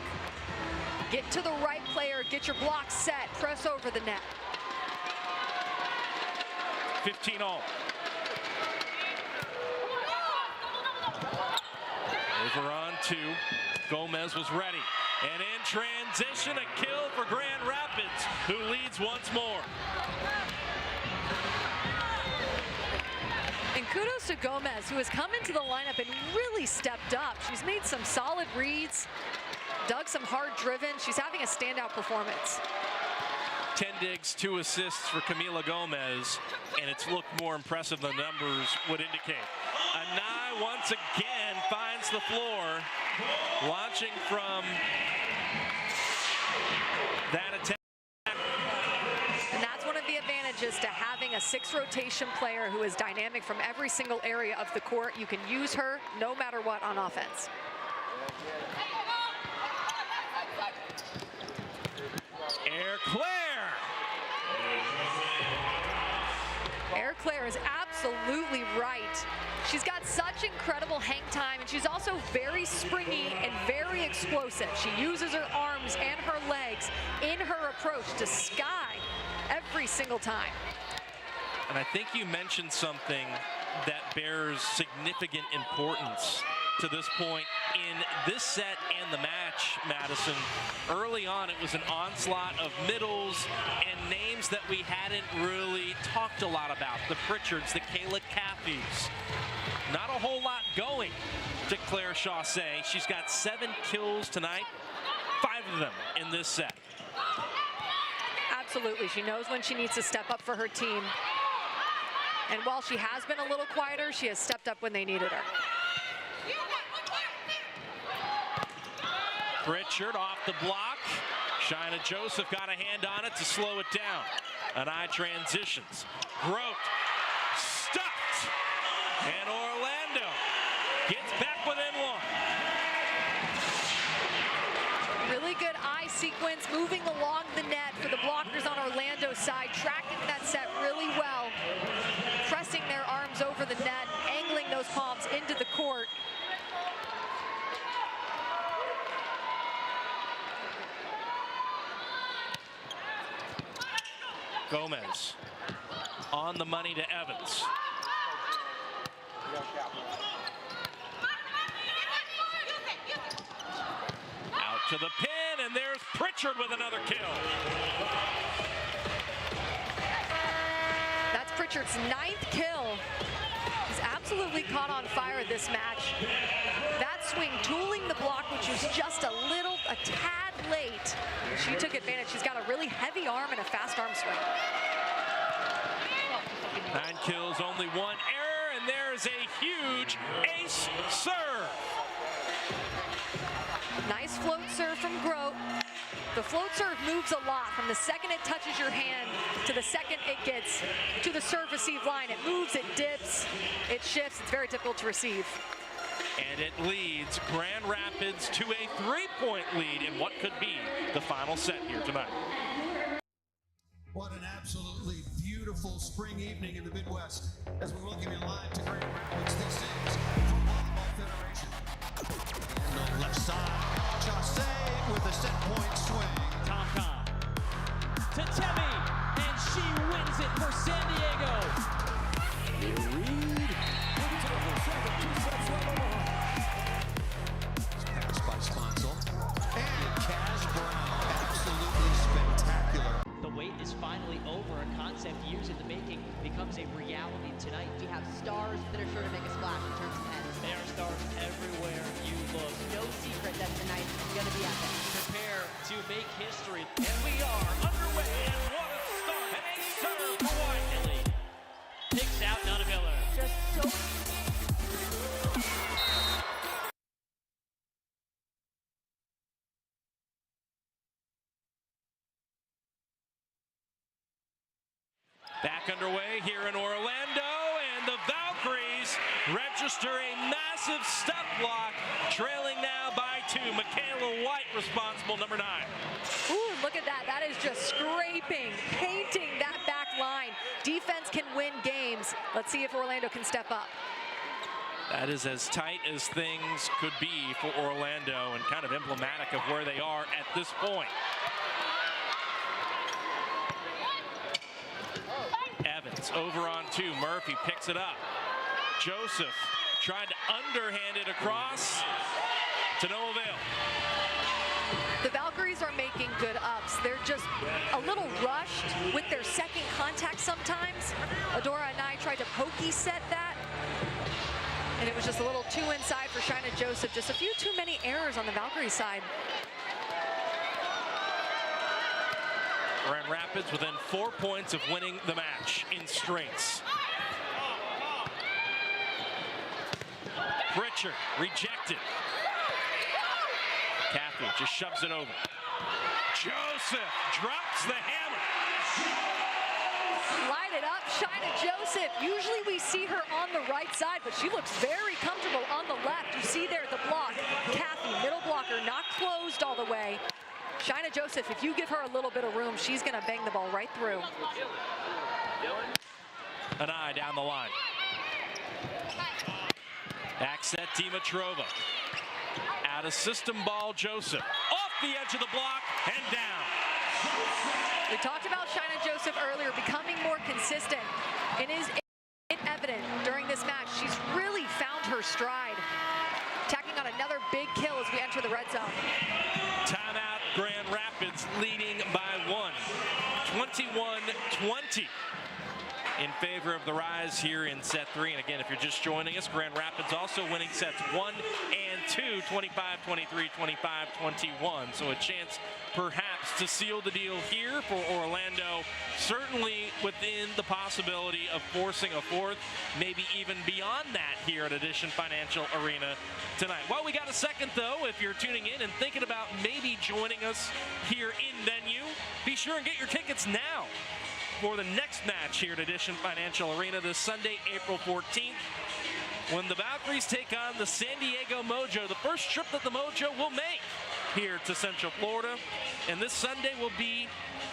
get to the right player, get your block set, press over the net. 15 all. Over on 2. Gomez was ready. And in transition, a kill for Grand Rapids, who leads once more. And kudos to Gomez, who has come into the lineup and really stepped up. She's made some solid reads, dug some hard driven. She's having a standout performance. 10 digs, 2 assists for Camila Gomez, and it's looked more impressive than the numbers would indicate. Anai once again finds the floor, launching from that attack. And that's one of the advantages to having a 6-rotation player who is dynamic from every single area of the court. You can use her no matter what on offense. Air Claire. Air Claire is absolutely right. She's got such incredible hang time, and she's also very springy and very explosive. She uses her arms and her legs in her approach to sky every single time. And I think you mentioned something that bears significant importance to this point in this set and the match, Madison. Early on, it was an onslaught of middles and names that we hadn't really talked a lot about. The Pritchards, the Kayla Caffeys. Not a whole lot going to Claire Chaussee. She's got 7 kills tonight of them in this set. Absolutely. She knows when she needs to step up for her team. And while she has been a little quieter, she has stepped up when they needed her. Pritchard off the block. Shaina Joseph got a hand on it to slow it down. Anai transitions. Grote stuffed. And Orlando gets back within one. Really good eye sequence, moving along the net for the blockers on Orlando's side, tracking that set really well, pressing their arms over the net, angling those palms into the court. Gomez on the money to Evans. Out to the pin, and there's Pritchard with another kill. That's Pritchard's 9th kill. He's absolutely caught on fire this match. That swing tooling the block, which was just a tad late. She took advantage. She's got a really heavy arm and a fast arm swing. 9 kills, only 1 error, and there's a huge ace serve. Nice float serve from Grote. The float serve moves a lot from the second it touches your hand to the second it gets to the serve receive line. It moves, it dips, it shifts. It's very difficult to receive. And it leads Grand Rapids to a 3-point lead in what could be the final set here tonight. What an absolutely beautiful spring evening in the Midwest as we welcome you live to Grand Rapids. This is from Volleyball Federation. And on the left side, Chaussee with a set point swing. Tomka to Temi, and she wins it for San Diego. Reed puts it over 7, 2 sets from Omaha. Pass by Sponsel. And Cash Brown, absolutely spectacular. The wait is finally over. A concept years in the making becomes a reality tonight. We have stars that are sure to make a splash in terms of heads. There are stars everywhere you look. No secret that tonight is going to be epic. Prepare to make history. And we are underway, and what a start. And a serve for Whiteley. Picks out Nana Miller. Just so... Back underway here in Orlando, and the Valkyries register a massive step block, trailing now by 2. Michaela White responsible, number 9. Ooh, look at that. That is just scraping, painting that back line. Defense can win games. Let's see if Orlando can step up. That is as tight as things could be for Orlando and kind of emblematic of where they are at this point. Evans over on 2. Murphy picks it up. Joseph tried to underhand it across to no avail. The Valkyries are making good ups. They're just a little rushed with their second contact sometimes. Adora Anai tried to pokey set that, and it was just a little too inside for Shaina Joseph. Just a few too many errors on the Valkyrie side. Grand Rapids within 4 points of winning the match in strengths. Pritchard rejected. Kathy just shoves it over. Joseph drops the hammer. Light it up, Shaina Joseph. Usually we see her on the right side, but she looks very comfortable on the left. You see there the block. Kathy, middle blocker, not closed all the way. Shaina Joseph, if you give her a little bit of room, she's going to bang the ball right through. An eye down the line. Back set, Dimitrova. Out of system ball, Joseph. Off the edge of the block and down. We talked about Shaina Joseph earlier becoming more consistent. It is evident during this match. She's really found her stride. Tacking on another big kill as we enter the red zone. Timeout, Grand Rapids leading by 1. 21-20 in favor favor of the Rise here in set 3. And again, if you're just joining us, Grand Rapids also winning sets 1 and 2, 25-23, 25-21. So a chance perhaps to seal the deal here for Orlando, certainly within the possibility of forcing a fourth, maybe even beyond that here at Edition Financial Arena tonight. Well, we got a second though. If you're tuning in and thinking about maybe joining us here in venue, be sure and get your tickets now for the next match here at Edition Financial Arena this Sunday, April 14th, when the Valkyries take on the San Diego Mojo, the first trip that the Mojo will make here to Central Florida. And this Sunday will be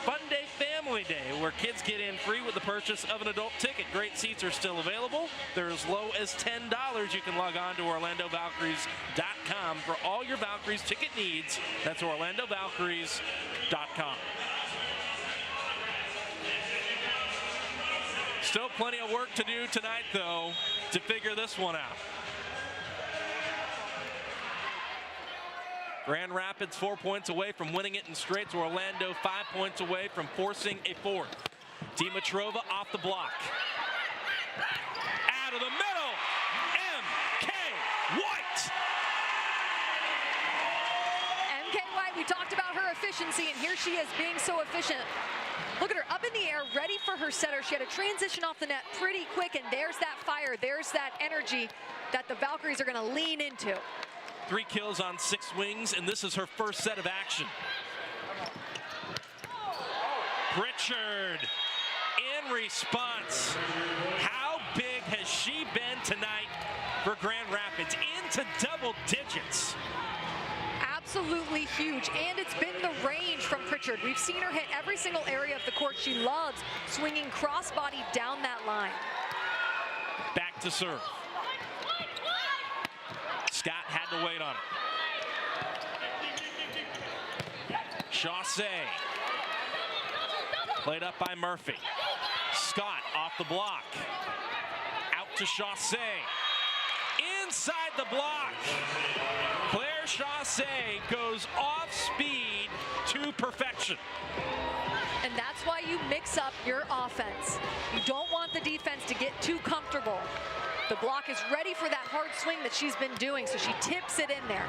Fun Day Family Day, where kids get in free with the purchase of an adult ticket. Great seats are still available. They're as low as $10. You can log on to OrlandoValkyries.com for all your Valkyries ticket needs. That's OrlandoValkyries.com. Still plenty of work to do tonight, though, to figure this one out. Grand Rapids 4 points away from winning it in straights. Orlando 5 points away from forcing a fourth. Dimitrova off the block. Out of the middle. M.K. White. M.K. White, we talked about her efficiency, and here she is being so efficient. Look at her up in the air, ready for her setter. She had a transition off the net pretty quick, and there's that fire, there's that energy that the Valkyries are going to lean into. 3 kills on 6 swings, and this is her first set of action. Pritchard in response. How big has she been tonight for Grand Rapids? Into double digits. Absolutely huge, and it's been the range from Pritchard. We've seen her hit every single area of the court. She loves swinging crossbody down that line. Back to serve. Scott had to wait on it. Chaussee. Played up by Murphy. Scott off the block. Out to Chaussee. Inside the block. Claire Chaussee goes off speed to perfection. And that's why you mix up your offense. You don't want the defense to get too comfortable. The block is ready for that hard swing that she's been doing, so she tips it in there.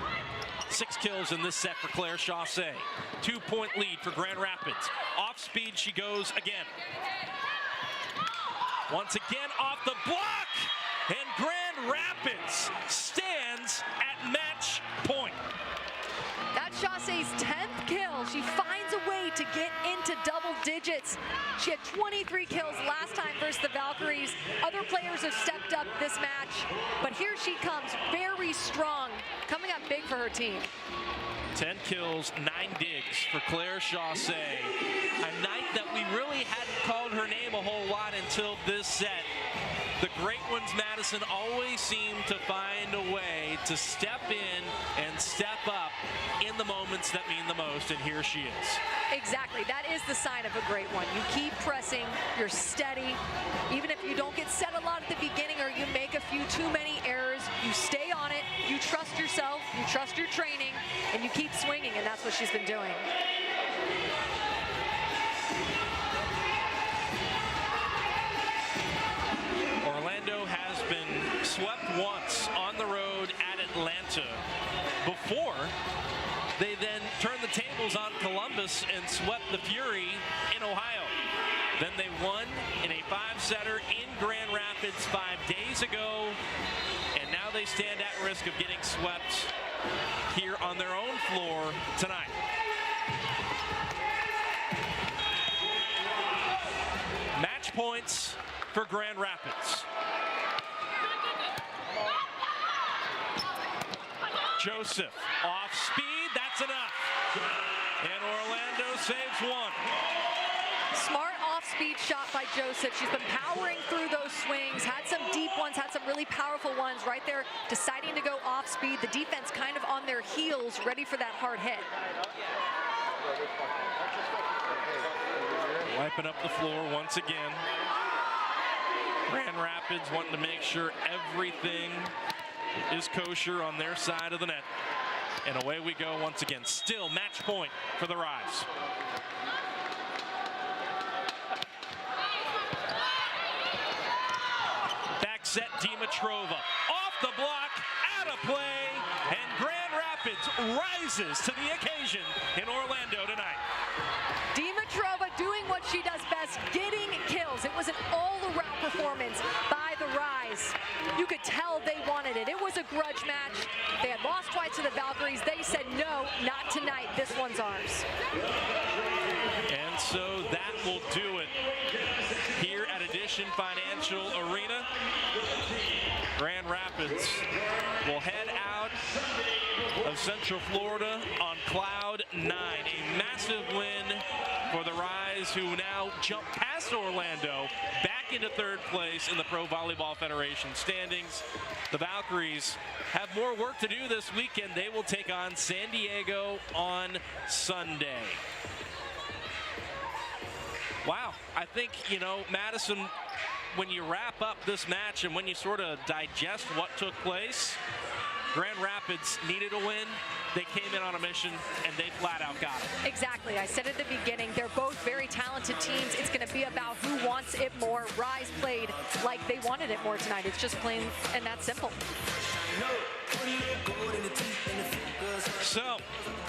6 kills in this set for Claire Chaussee. 2-point lead for Grand Rapids. Off speed she goes again. Once again off the block, and Grand Rapids stands at match point. That's Chaussee's 10th kill. She finds a way to get into double digits. She had 23 kills last time versus the Valkyries. Other players have stepped up this match, but here she comes, very strong, coming up big for her team. 10 kills, 9 digs for Claire Chaussee. A night that we really hadn't called her name a whole lot until this set. The great ones, Madison, always seem to find a way to step in and step up in the moments that mean the most, and here she is. Exactly, that is the sign of a great one. You keep pressing, you're steady. Even if you don't get set a lot at the beginning or you make a few too many errors, you stay on it, you trust yourself, you trust your training, and you keep swinging, and that's what she's been doing. Orlando has been swept once on the road at Atlanta before they then turned the tables on Columbus and swept the Fury in Ohio. Then they won in a 5-setter in Grand Rapids 5 days ago, and now they stand at risk of getting swept here on their own floor tonight. Match points for Grand Rapids. Joseph off speed, that's enough. And Orlando saves one. Smart off-speed shot by Joseph. She's been powering through those swings, had some deep ones, had some really powerful ones right there, deciding to go off-speed. The defense kind of on their heels, ready for that hard hit. Wiping up the floor once again. Grand Rapids wanting to make sure everything is kosher on their side of the net. And away we go once again. Still match point for the Rise. set Dimitrova. Off the block, out of play, and Grand Rapids rises to the occasion in Orlando tonight. Dimitrova doing what she does best, getting kills. It was an all-around performance by the Rise. You could tell they wanted it. It was a grudge match. They had lost twice to the Valkyries. They said, no, not tonight. This one's ours. And so that will do it here at Addition Financial Arena. Grand Rapids will head out of Central Florida on cloud 9. A massive win for the Rise, who now jump past Orlando back into third place in the Pro Volleyball Federation standings. The Valkyries have more work to do this weekend. They will take on San Diego on Sunday. Wow, I think, you know, Madison, when you wrap up this match and when you sort of digest what took place, Grand Rapids needed a win. They came in on a mission, and they flat out got it. Exactly. I said at the beginning, they're both very talented teams. It's going to be about who wants it more. Rise played like they wanted it more tonight. It's just plain and that simple. So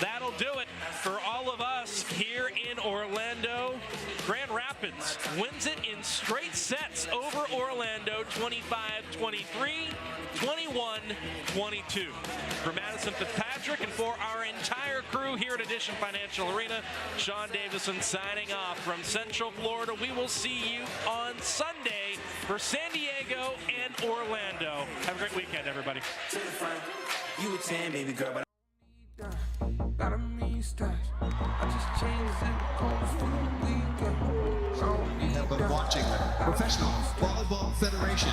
that'll do it for all of us here in Orlando. Grand Rapids wins it in straight sets over Orlando, 25-23, 21-22. For Madison Fitzpatrick and for our entire crew here at Addition Financial Arena, Sean Davison signing off from Central Florida. We will see you on Sunday for San Diego and Orlando. Have a great weekend, everybody. You a 10, baby girl, but got a mean stash. I just changed it on for the weekend. You have been watching the Professional Volleyball Federation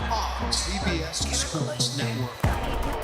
on CBS Sports Network.